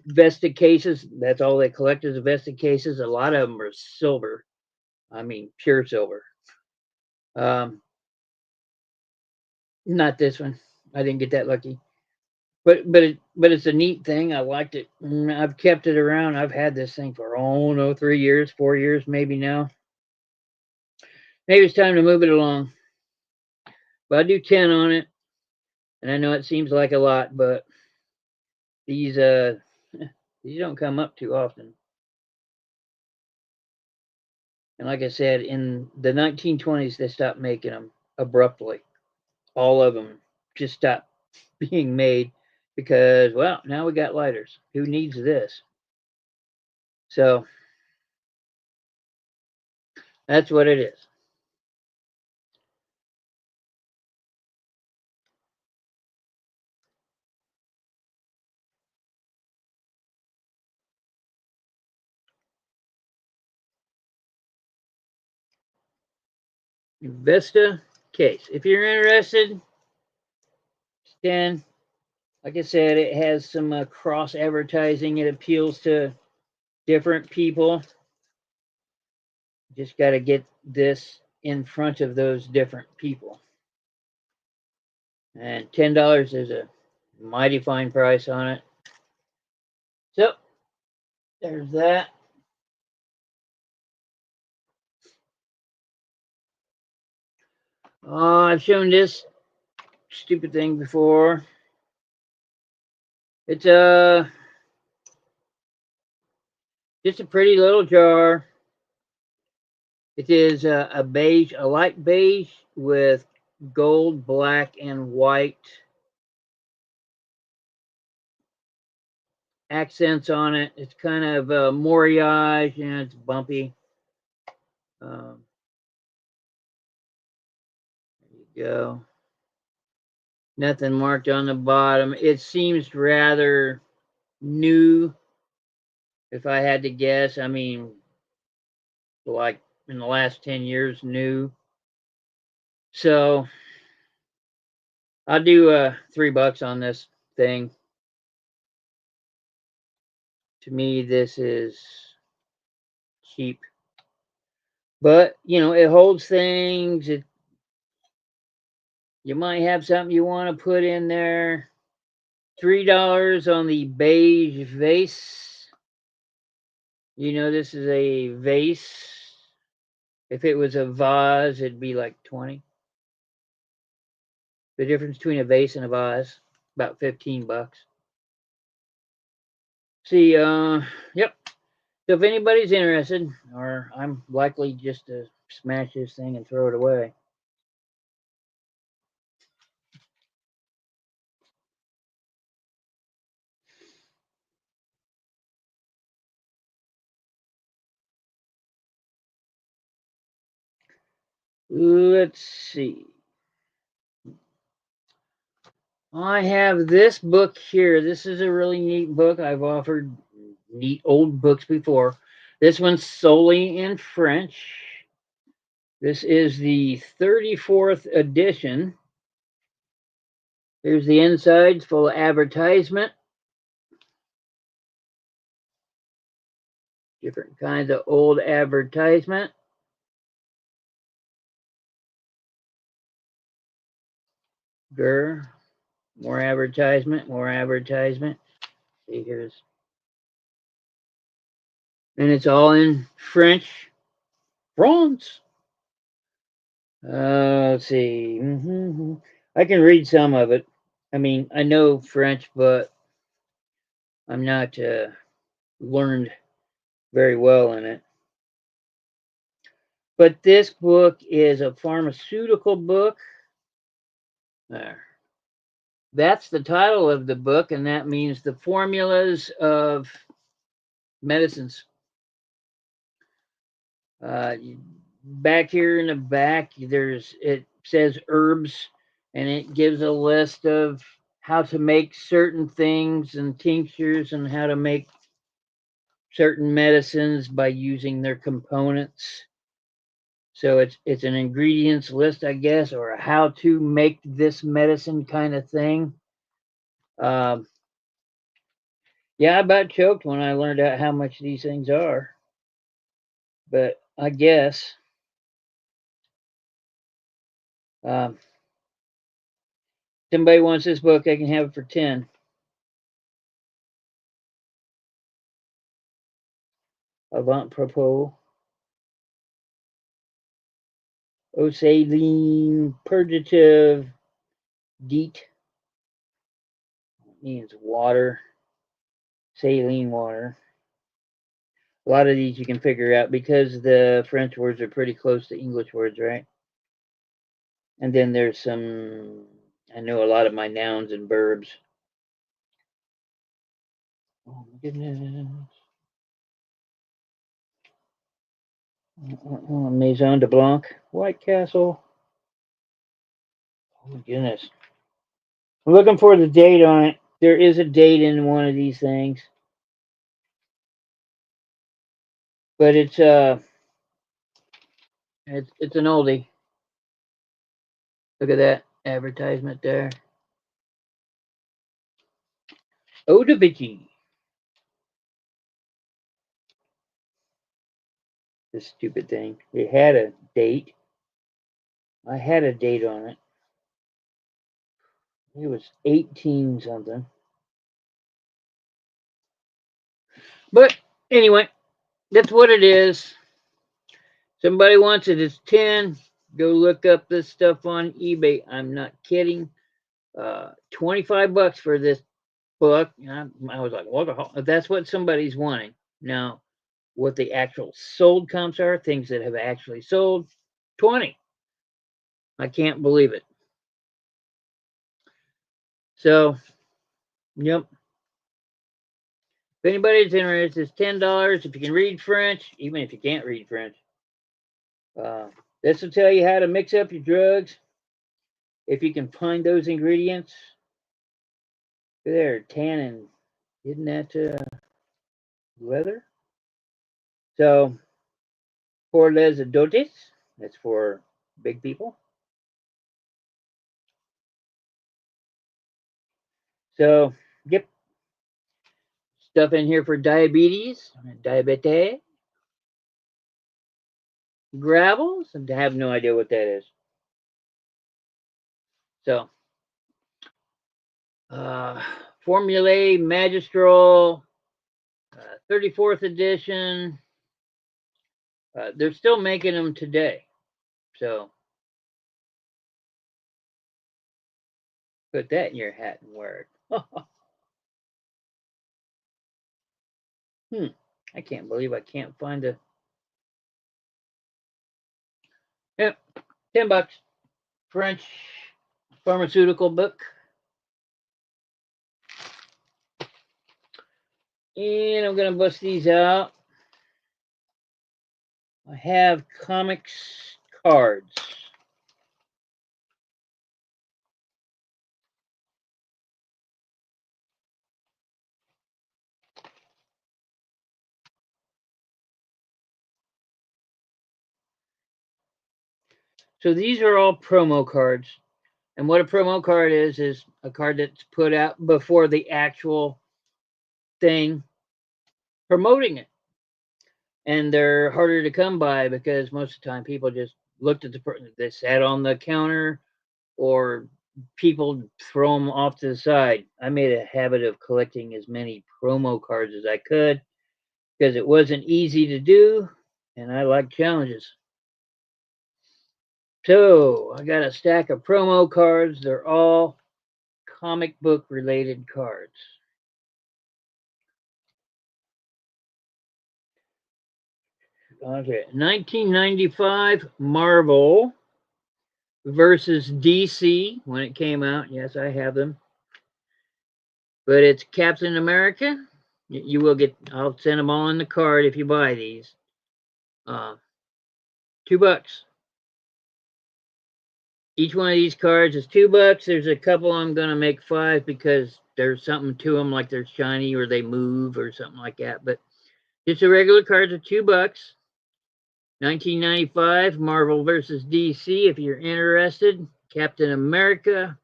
vested cases, that's all they collect is the vested cases. A lot of them are silver. I mean, pure silver. Um, Not this one. I didn't get that lucky. But it's a neat thing. I liked it. I've kept it around. I've had this thing for 3 years, 4 years, maybe now. Maybe it's time to move it along. But I do 10 on it, and I know it seems like a lot, but these these don't come up too often. And like I said, in the 1920s, they stopped making them abruptly. All of them just stopped being made because, well, now we got lighters. Who needs this? So that's what it is. Vista case. If you're interested, then, like I said, it has some cross advertising. It appeals to different people. Just got to get this in front of those different people. And $10 is a mighty fine price on it. So there's that. I've shown this stupid thing before. It's just a pretty little jar. It is a beige, a light beige with gold, black, and white accents on it. It's kind of moriage and it's bumpy. Um, there you go. Nothing marked on the bottom. It seems rather new, if I had to guess. I mean, like in the last 10 years, new. So I'll do $3 on this thing. To me, this is cheap. But you know, it holds things. You might have something you want to put in there. $3 on the beige vase. You know, this is a vase. If it was a vase, it'd be like 20. The difference between a vase and a vase, about $15. See, yep. So if anybody's interested, or I'm likely just to smash this thing and throw it away. Let's see. I have this book here. This is a really neat book. I've offered neat old books before. This one's solely in French. This is the 34th edition. Here's the insides full of advertisement. Different kinds of old advertisement. Grr. More advertisement, more advertisement. See, here's, and it's all in French. France. Let's see. I can read some of it. I mean, I know French, but I'm not learned very well in it. But this book is a pharmaceutical book. There. that's the title of the book, and that means the formulas of medicines. Uh, Back here in the back, it says herbs, and it gives a list of how to make certain things and tinctures and how to make certain medicines by using their components. So it's an ingredients list, I guess, or a how to make this medicine kind of thing. Um, yeah, I about choked when I learned out how much these things are. But I guess um, somebody wants this book, I can have it for 10. Avant propos. Osaline purgative DEET means water, saline water. A lot of these you can figure out because the French words are pretty close to English words, right? And then there's some, I know a lot of my nouns and verbs. Oh my goodness. Maison de Blanc, White Castle. Oh my goodness. I'm looking for the date on it. There is a date in one of these things. But it's an oldie. Look at that advertisement there. Eau de Vichy. This stupid thing. It had a date. I had a date on it. It was 18 something. But anyway, that's what it is. Somebody wants it. It's 10. Go look up this stuff on eBay. I'm not kidding. 25 bucks for this book. I was like, what the hell? If that's what somebody's wanting. Now, what the actual sold comps are, things that have actually sold, 20. I can't believe it. So, yep. If anybody's interested, it's $10. If you can read French, even if you can't read French, this will tell you how to mix up your drugs. If you can find those ingredients, there, tannin, isn't that leather? So, for les adultes, that's for big people. So, yep, stuff in here for diabetes, diabetes, gravels, and I have no idea what that is. So, Formulae Magistral, 34th edition. They're still making them today. So, put that in your hat and wear it. I can't believe I can't find a. Yep, $10. French pharmaceutical book. And I'm going to bust these out. I have comics cards. So these are all promo cards. And what a promo card is a card that's put out before the actual thing promoting it. And they're harder to come by because most of the time people just looked at they sat on the counter or people throw them off to the side. I made a habit of collecting as many promo cards as I could because it wasn't easy to do and I like challenges. So I got a stack of promo cards. They're all comic book related cards. Okay, 1995 Marvel versus DC when it came out. Yes, I have them. but it's Captain America. You will get, I'll send them all in the card if you buy these. $2. Each one of these cards is $2. There's a couple I'm going to make 5 because there's something to them, like they're shiny or they move or something like that. But just the regular cards are $2. 1995, Marvel versus DC, if you're interested. Captain America.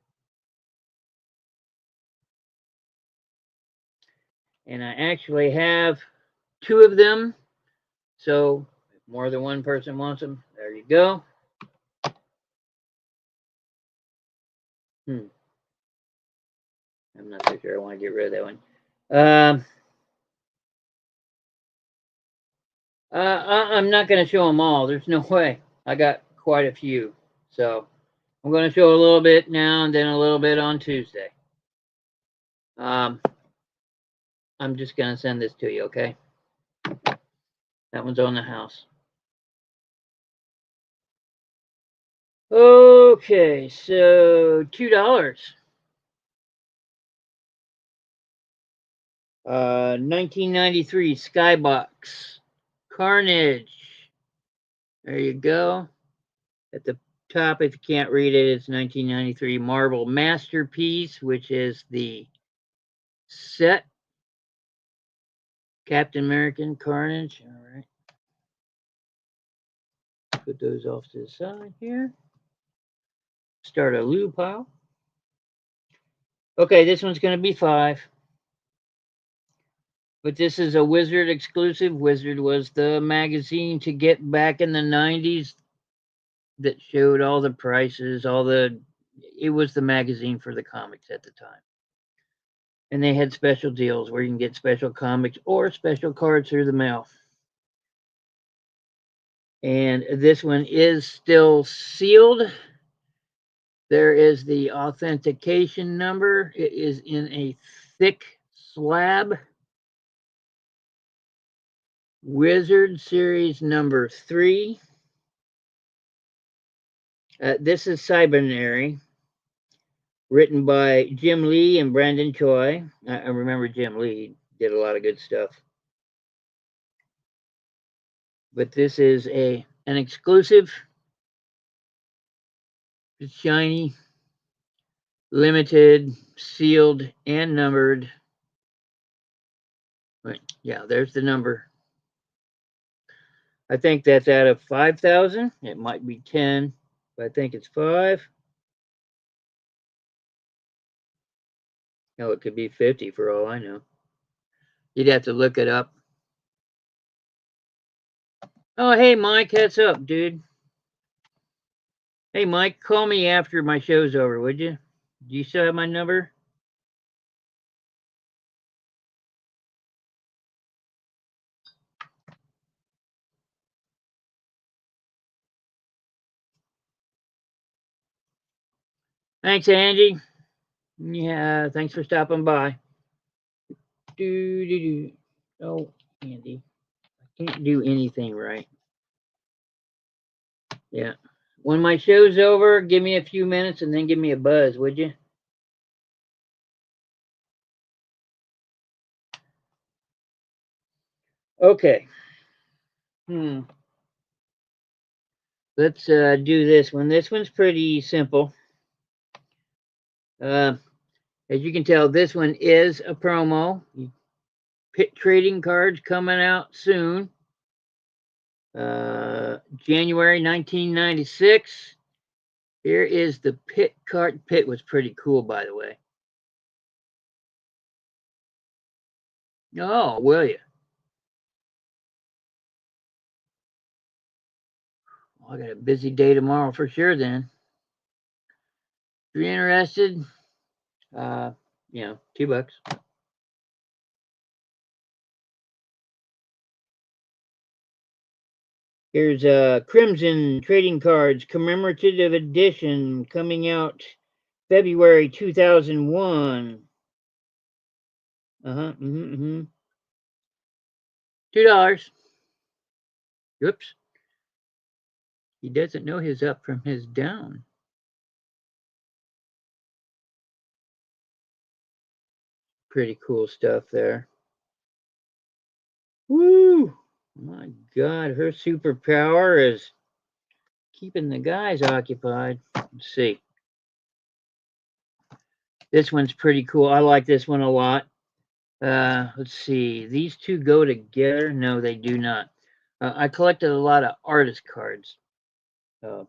And I actually have 2 of them. So if more than one person wants them, there you go. I'm not so sure I want to get rid of that one. I'm not going to show them all. There's no way. I got quite a few. So I'm going to show a little bit now and then a little bit on Tuesday. I'm just going to send this to you, okay? That one's on the house. Okay, so $2. 1993 Skybox Carnage. There you go. At the top, if you can't read it, it's 1993 Marvel Masterpiece, which is the set. Captain American Carnage. All right. Put those off to the side here. Start a loot pile. Okay, this one's going to be 5. But this is a Wizard exclusive. Wizard was the magazine to get back in the 90s that showed all the prices, it was the magazine for the comics at the time. And they had special deals where you can get special comics or special cards through the mail. And this one is still sealed. There is the authentication number. It is in a thick slab. Wizard Series number 3. This is Cybernary, written by Jim Lee and Brandon Choi. I remember Jim Lee did a lot of good stuff. But this is an exclusive. It's shiny, limited, sealed, and numbered. But yeah, there's the number. I think that's out of 5,000. It might be 10, but I think it's 5. No, it could be 50 for all I know. You'd have to look it up. Oh, hey, Mike, what's up, dude? Hey, Mike, call me after my show's over, would you? Do you still have my number? Thanks, Angie. Yeah, thanks for stopping by. Oh, Andy, I can't do anything right. Yeah. When my show's over, give me a few minutes and then give me a buzz, would you? Okay. Let's do this one. This one's pretty simple. As you can tell, this one is a promo. Pit trading cards coming out soon. January 1996. Here is the pit card. Pit was pretty cool, by the way. Oh, will you? Well, I got a busy day tomorrow for sure then. If you're interested, $2. Here's Crimson Trading Cards Commemorative Edition coming out February 2001. $2. Oops. He doesn't know his up from his down. pretty cool stuff there. Woo! My God, her superpower is keeping the guys occupied. Let's see. This one's pretty cool. I like this one a lot. Let's see. These two go together? No, they do not. I collected a lot of artist cards. A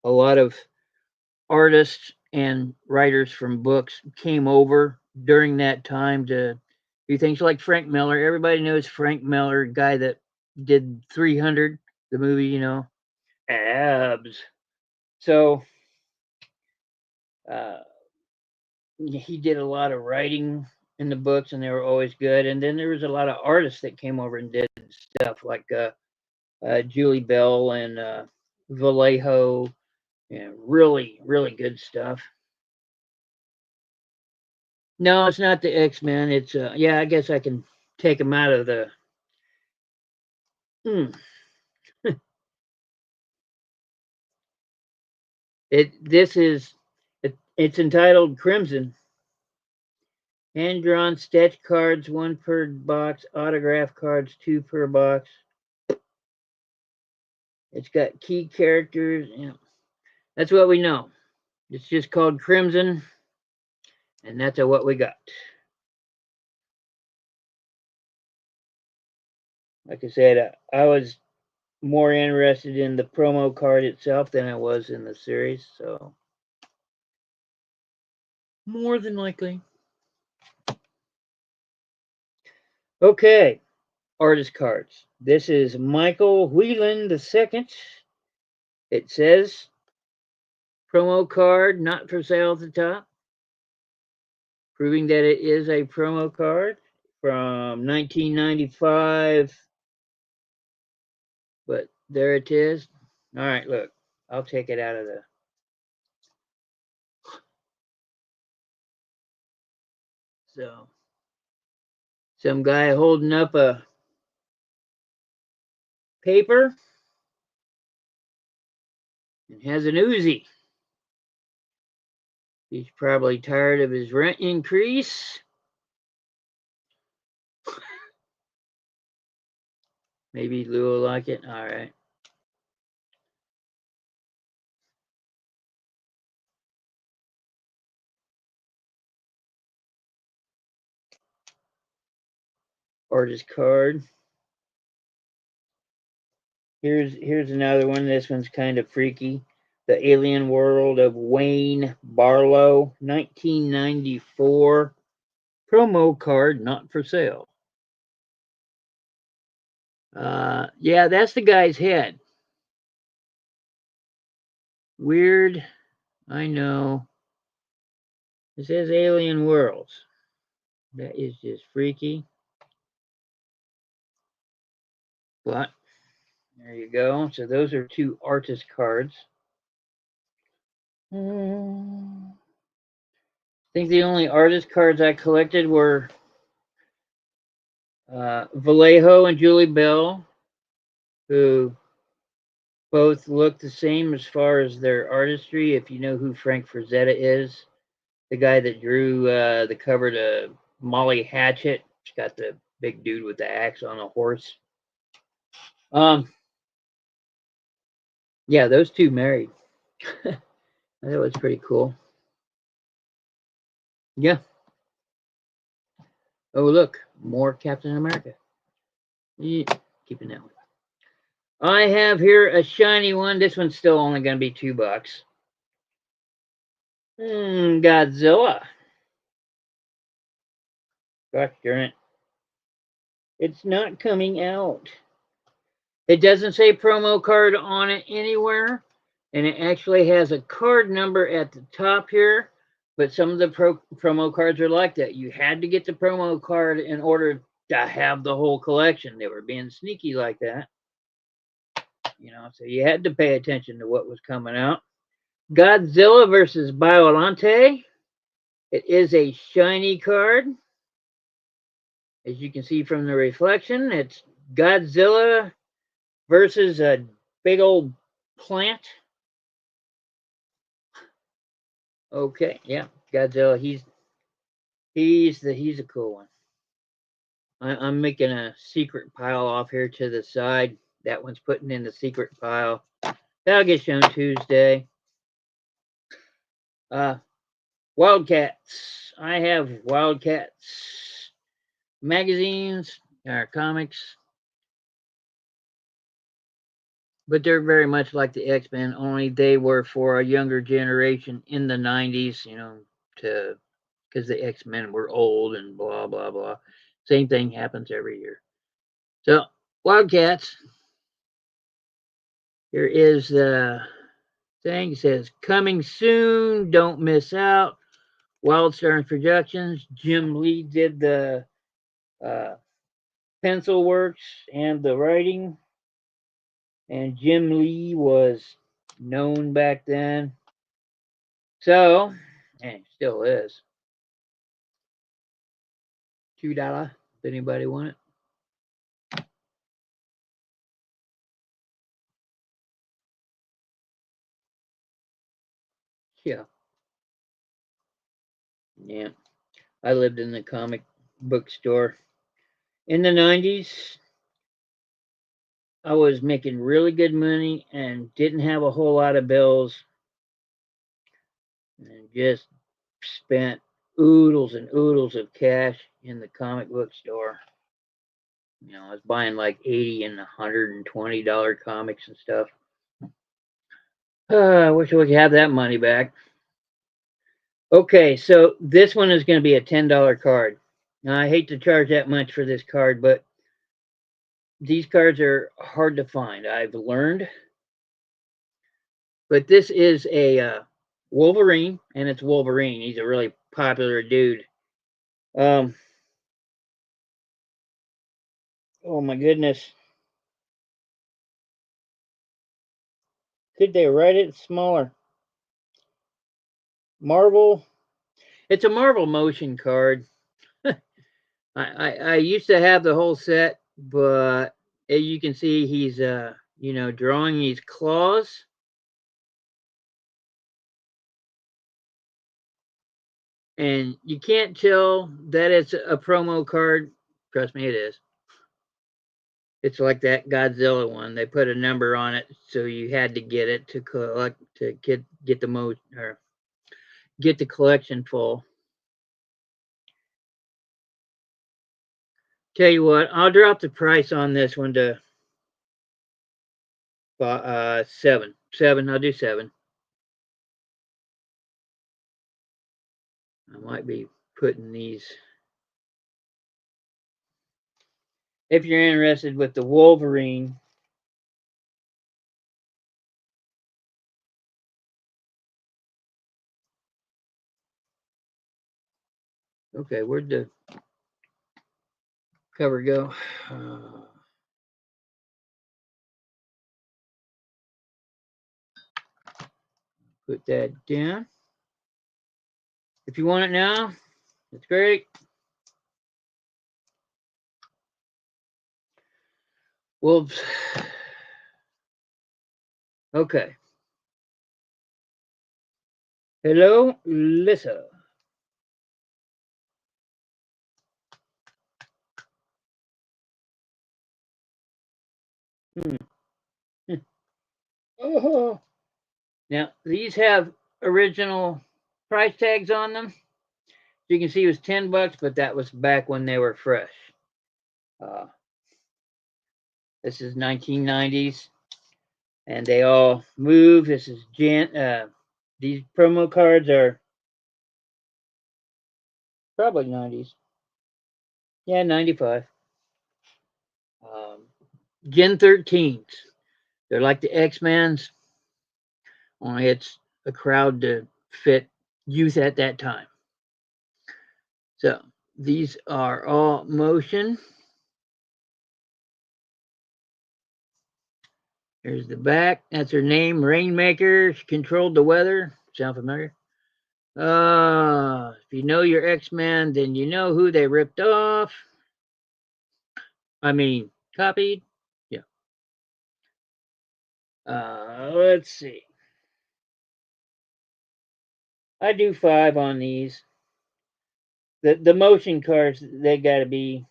lot of artists and writers from books came over during that time to do things like Frank Miller. Everybody knows Frank Miller, guy that did 300, the movie, abs. So uh, he did a lot of writing in the books, and they were always good. And then there was a lot of artists that came over and did stuff like Julie Bell and Vallejo, and really, really good stuff. No, it's not the X-Men. It's yeah, I guess I can take them out of the. Hmm. It's entitled Crimson. Hand-drawn sketch cards, one per box. Autograph cards, two per box. It's got key characters. That's what we know. It's just called Crimson, and that's what we got. Like I said, I was more interested in the promo card itself than I was in the series, so more than likely. Okay, artist cards. This is Michael Whelan II. It says promo card not for sale at the top, proving that it is a promo card from 1995. But there it is. All right, look, I'll take it out of the. So, some guy holding up a paper and has an Uzi. He's probably tired of his rent increase. Maybe Lou will like it. All right. Artist card. Here's another one. This one's kind of freaky. The Alien World of Wayne Barlow, 1994. Promo card not for sale. Yeah, that's the guy's head. Weird. I know. It says Alien Worlds. That is just freaky. But there you go. So those are two artist cards. I think the only artist cards I collected were Vallejo and Julie Bell, who both look the same as far as their artistry. If you know who Frank Frazetta is, the guy that drew the cover to Molly Hatchet, she's got the big dude with the axe on a horse. Yeah, those two married. That was pretty cool. Yeah. Oh, look, more Captain America. Yeah, keeping that one. I have here a shiny one. This one's still only going to be $2. Godzilla. Gosh darn it. It's not coming out. It doesn't say promo card on it anywhere. And it actually has a card number at the top here. But some of the promo cards are like that. You had to get the promo card in order to have the whole collection. They were being sneaky like that. So you had to pay attention to what was coming out. Godzilla versus Biolante. It is a shiny card. As you can see from the reflection, it's Godzilla versus a big old plant. Okay, yeah, Godzilla, He's a cool one. I'm making a secret pile off here to the side. That one's putting in the secret pile. That'll get shown Tuesday. Wildcats. I have Wildcats magazines or comics, but they're very much like the X-Men, only they were for a younger generation in the 90s, because the X-Men were old and blah, blah, blah. Same thing happens every year. So, Wildcats, here is the thing. It says, coming soon, don't miss out. Wildstorm Productions. Jim Lee did the pencil works and the writing. And Jim Lee was known back then. So, and still is. $2 if anybody want it. Yeah. Yeah. I lived in the comic book store. In the 90s, I was making really good money and didn't have a whole lot of bills and just spent oodles and oodles of cash in the comic book store. I was buying like $80 and $120 comics and stuff. I wish I could have that money back. Okay, so this one is going to be a $10 card. Now, I hate to charge that much for this card, but these cards are hard to find. I've learned. But this is a Wolverine, and it's Wolverine. He's a really popular dude. Oh my goodness. Could they write it smaller? Marvel. It's a Marvel motion card. I used to have the whole set, but you can see he's drawing these claws. And you can't tell that it's a promo card. Trust me, it is. It's like that Godzilla one. They put a number on it, so you had to get it to collect to get the most or get the collection full. Tell you what, I'll drop the price on this one to 7. 7. I'll do 7. I might be putting these. If you're interested with the Wolverine, okay, where'd the cover go? Put that down. If you want it now, it's great. Wolves. Okay. Hello, Lisa. Hmm. Oh. Now, these have original price tags on them. You can see it was $10, but that was back when they were fresh. This is 1990s, and they all move. This is these promo cards are probably 90s. Yeah, 95. Gen 13s. They're like the X-Men's, only it's a crowd to fit youth at that time. So these are all motion. Here's the back. That's her name, Rainmaker. She controlled the weather. Sound familiar? If you know your X-Men, then you know who they ripped off. I mean, copied. Yeah. Let's see. I do 5 on these. The motion cards, they got to be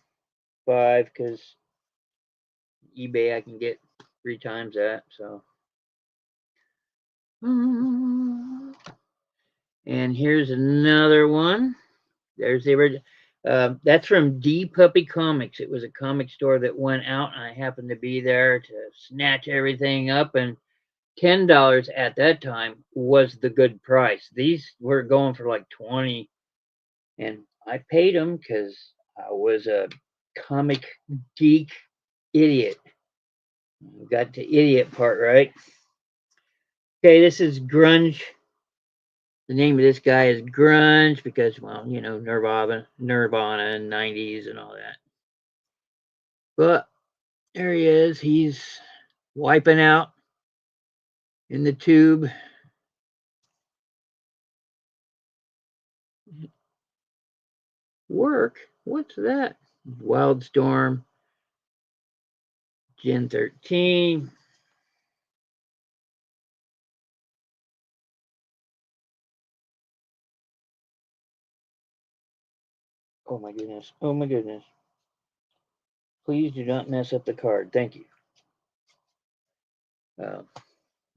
5 because eBay I can get 3 times that. So, and here's another one. There's the original. That's from D Puppy Comics. It was a comic store that went out, and I happened to be there to snatch everything up. And $10 at that time was the good price. These were going for like 20, and I paid them because I was a comic geek idiot. Got the idiot part right. Okay, this is Grunge. The name of this guy is Grunge because, well, you know, Nirvana and 90s and all that. But there he is. He's wiping out in the tube. Work? What's that? Wildstorm, Gen 13. Oh my goodness. Oh my goodness. Please do not mess up the card. Thank you.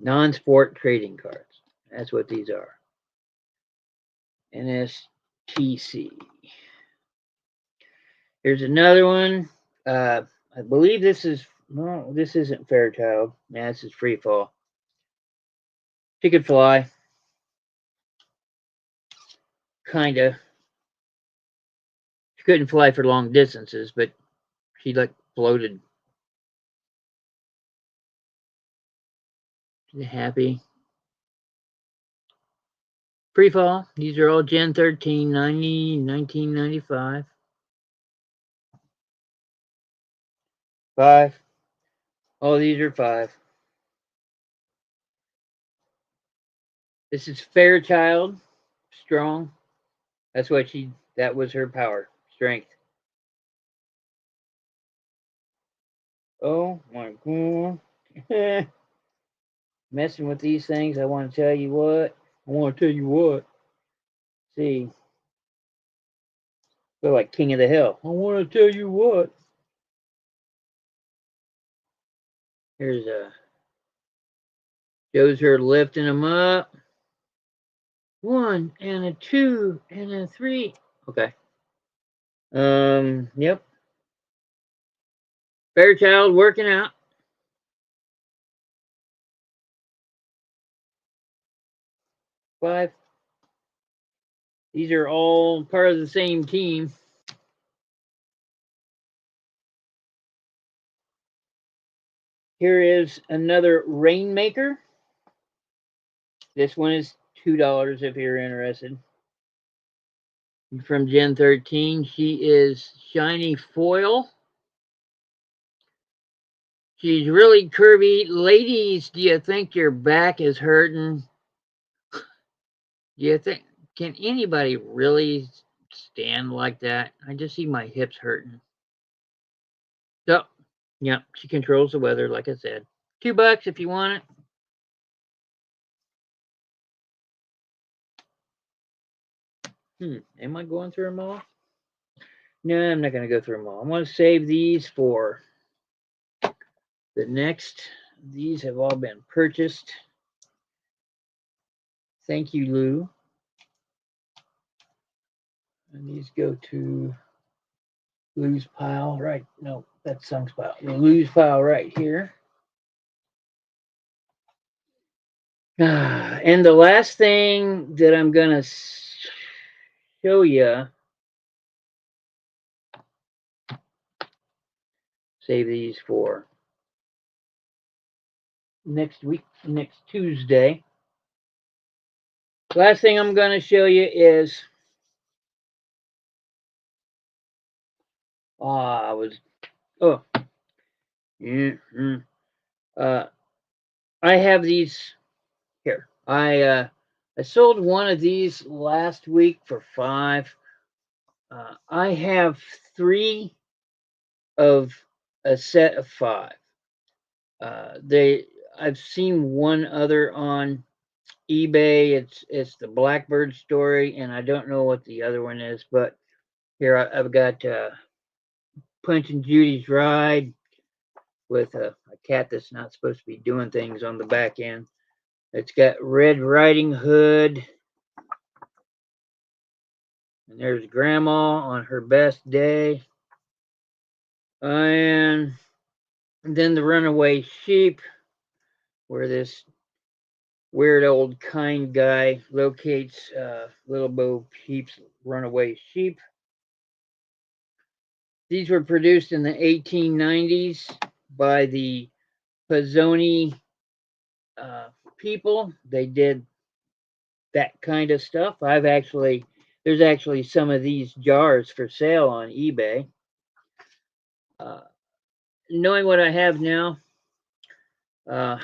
Non-sport trading cards. That's what these are. NSTC. Here's another one. I believe this is, no, this isn't Fairchild. Nah, this is Free Fall. She could fly. Kinda. She couldn't fly for long distances, but she like floated. She's happy. Free Fall. These are all Gen 13, 1995. 5. All these are 5. This is Fairchild. Strong. That's what that was her power. Strength. Oh my god. Messing with these things, I want to tell you what. See. Feel like King of the Hill. I want to tell you what. Here's shows her lifting them up. 1 and a 2 and a 3. Okay. Yep. Fairchild working out. 5. These are all part of the same team. Here is another Rainmaker. This one is $2 if you're interested. From Gen 13. She is shiny foil. She's really curvy. Ladies, do you think your back is hurting? Do you think, can anybody really stand like that? I just see my hips hurting. So, yeah, she controls the weather, like I said. $2 if you want it. Am I going through them all? No, I'm not going to go through them all. I'm going to save these for the next. These have all been purchased. Thank you, Lou. And these go to Lou's pile, right? No, that's Sung's pile. Lou's pile right here. And the last thing that I'm going to show you, save these for next week, next Tuesday. Last thing I'm going to show you is I have these here. I sold one of these last week for 5. I have 3 of a set of 5. I've seen one other on eBay. It's the Blackbird story, and I don't know what the other one is, but Here I've got Punch and Judy's Ride with a cat that's not supposed to be doing things on the back end. It's got Red Riding Hood. And there's Grandma on her best day. And then the Runaway Sheep, where this weird old kind guy locates Little Bo Peep's runaway sheep. These were produced in the 1890s by the Pizzoni people. They did that kind of stuff. There's actually some of these jars for sale on eBay. Knowing what I have now, uh,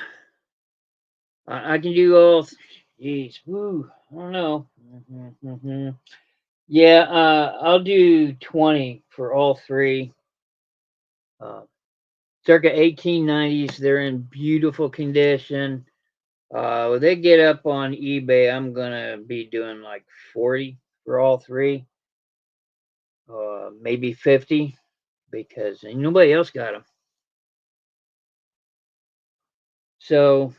I can do all. Geez, woo, I don't know. Yeah, I'll do 20 for all three. Circa 1890s, they're in beautiful condition. When they get up on eBay, I'm gonna be doing like 40 for all three, maybe 50, because nobody else got them. So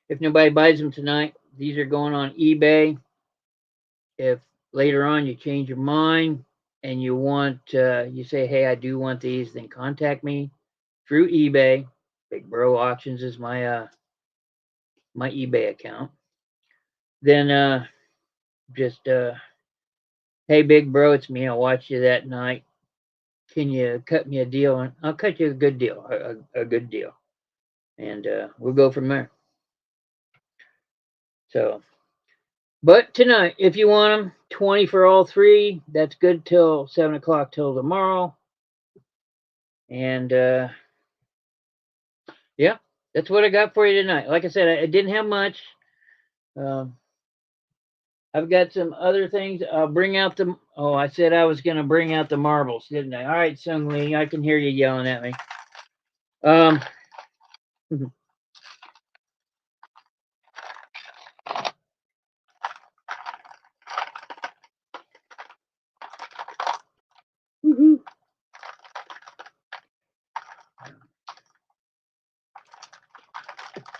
if nobody buys them tonight, these are going on eBay. If later on you change your mind and you want, you say, hey, I do want these, then contact me through eBay. Big Bro Auctions is my my eBay account. Then just hey, Big Bro, it's me. I'll watch you that night. Can you cut me a deal? And I'll cut you a good deal, a good deal, and we'll go from there. So, but tonight, if you want them, 20 for all three. That's good till 7 o'clock till tomorrow. And yeah, that's what I got for you tonight. Like I said, I didn't have much. Um, I've got some other things. I'll bring out the. Oh, I said I was going to bring out the marbles, didn't I? All right, Sung Lee, I can hear you yelling at me. Um.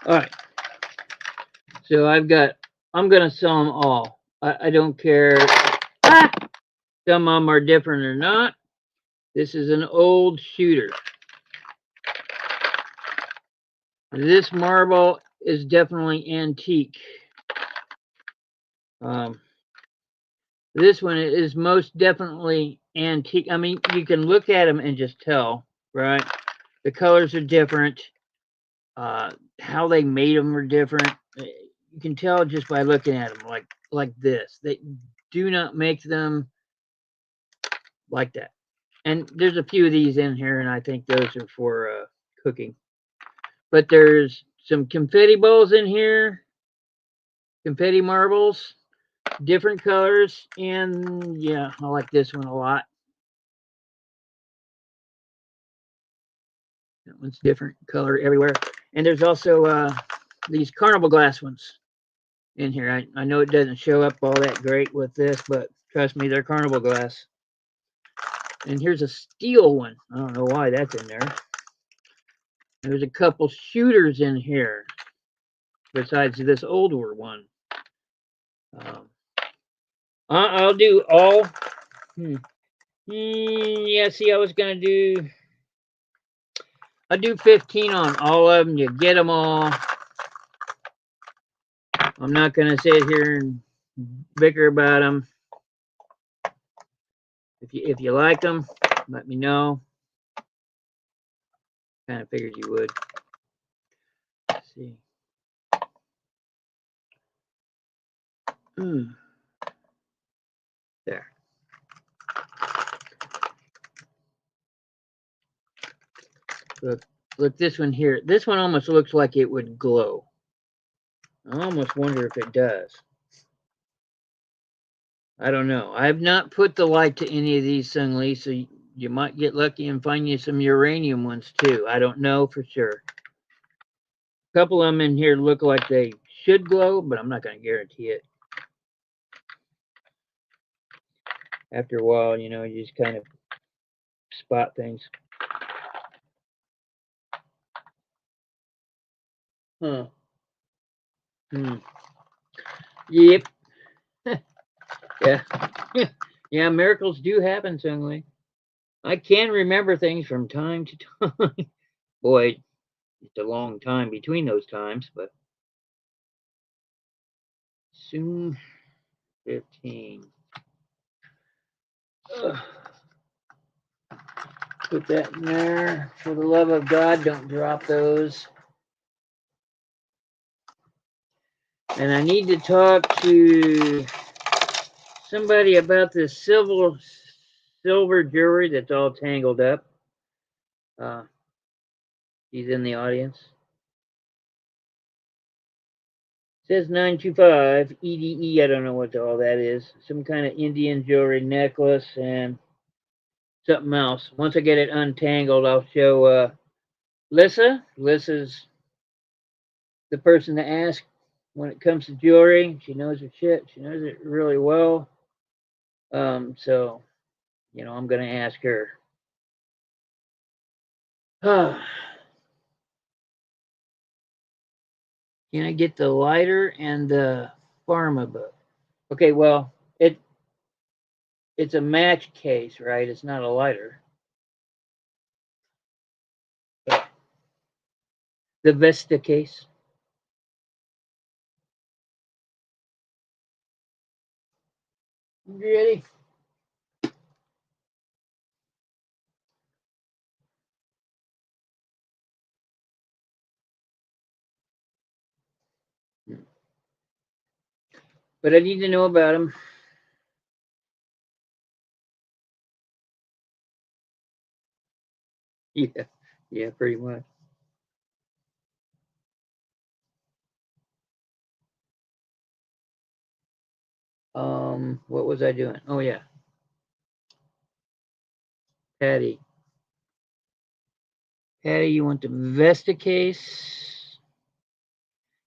All right. So I'm going to sell them all. I don't care. Ah! Some of them are different or not. This is an old shooter. This marble is definitely antique. This one is most definitely antique. I mean, you can look at them and just tell, right? The colors are different. How they made them are different. You can tell just by looking at them, like this. They do not make them like that. And there's a few of these in here, and I think those are for cooking. But there's some confetti balls in here, confetti marbles, different colors, and yeah, I like this one a lot. That one's different color everywhere. And there's also these carnival glass ones in here. I know it doesn't show up all that great with this, but trust me, they're carnival glass. And here's a steel one. I don't know why that's in there. There's a couple shooters in here besides this older one. I'll do all. Yeah, see, I was going to do. I'll do 15 on all of them. You get them all. I'm not going to sit here and bicker about them. If you like them, let me know. Kind of figured you would. Let's see. There. Look, this one here. This one almost looks like it would glow. I almost wonder if it does. I don't know. I have not put the light to any of these, Sung Lee, so you might get lucky and find you some uranium ones too. I don't know for sure. A couple of them in here look like they should glow, but I'm not going to guarantee it. After a while, you know, you just kind of spot things. Huh. Hmm. Yep. Yeah. Yeah, miracles do happen suddenly. I can remember things from time to time. Boy, it's a long time between those times, but soon 15. Ugh. Put that in there. For the love of God, don't drop those. And I need to talk to somebody about this silver jewelry that's all tangled up. He's in the audience. It says 925 EDE. I don't know what all that is. Some kind of Indian jewelry necklace and something else. Once I get it untangled, I'll show Lissa. Lissa's the person to ask when it comes to jewelry. She knows her shit. She knows it really well. So, you know, I'm going to ask her. Can I get the lighter and the pharma book? Okay, well, it's a match case, right? It's not a lighter. The Vesta case. You ready? But I need to know about them. Yeah, yeah, pretty much. What was I doing? Oh yeah, Patty. Patty, you want the Vesta case?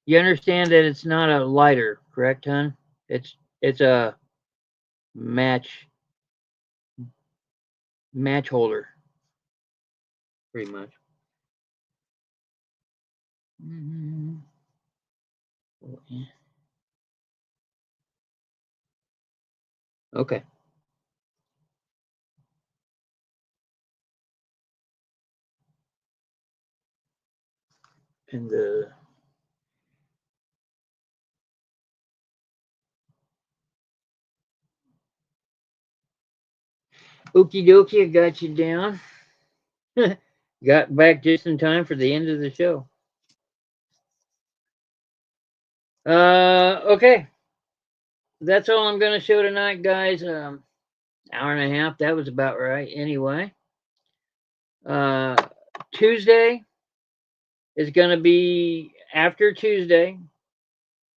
You understand that it's not a lighter, correct, hon? It's a match holder, pretty much. Mm-hmm. Okay. And the okie dokie, I got you down. Got back just in time for the end of the show. Okay. That's all I'm gonna show tonight, guys. Hour and a half. That was about right. Anyway, uh, Tuesday is gonna be after Tuesday.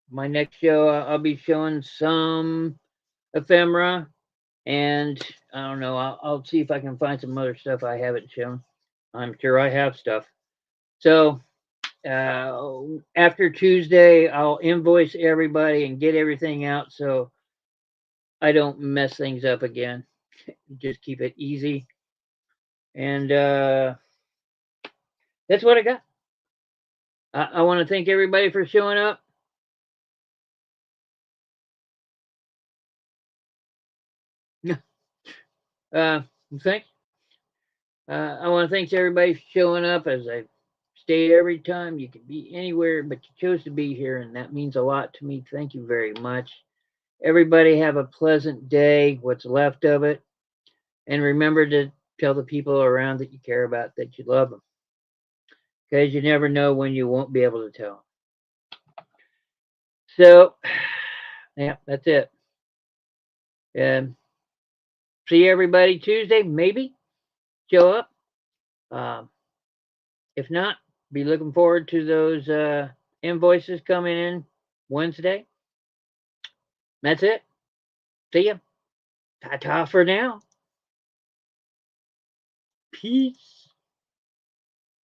My next show, I'll be showing some ephemera, and I don't know. I'll see if I can find some other stuff I haven't shown. I'm sure I have stuff. So after Tuesday, I'll invoice everybody and get everything out so I don't mess things up again. Just keep it easy. And that's what I got. I want to thank everybody for showing up. uh, thanks. I want to thank everybody for showing up. As I state every time, you can be anywhere, but you chose to be here, and that means a lot to me. Thank you very much. Everybody have a pleasant day, what's left of it, and remember to tell the people around that you care about that you love them, because you never know when you won't be able to tell. So, yeah, that's it. And see everybody Tuesday, maybe show up. Um, if not, be looking forward to those invoices coming in Wednesday. That's it. See ya. Ta ta for now. Peace.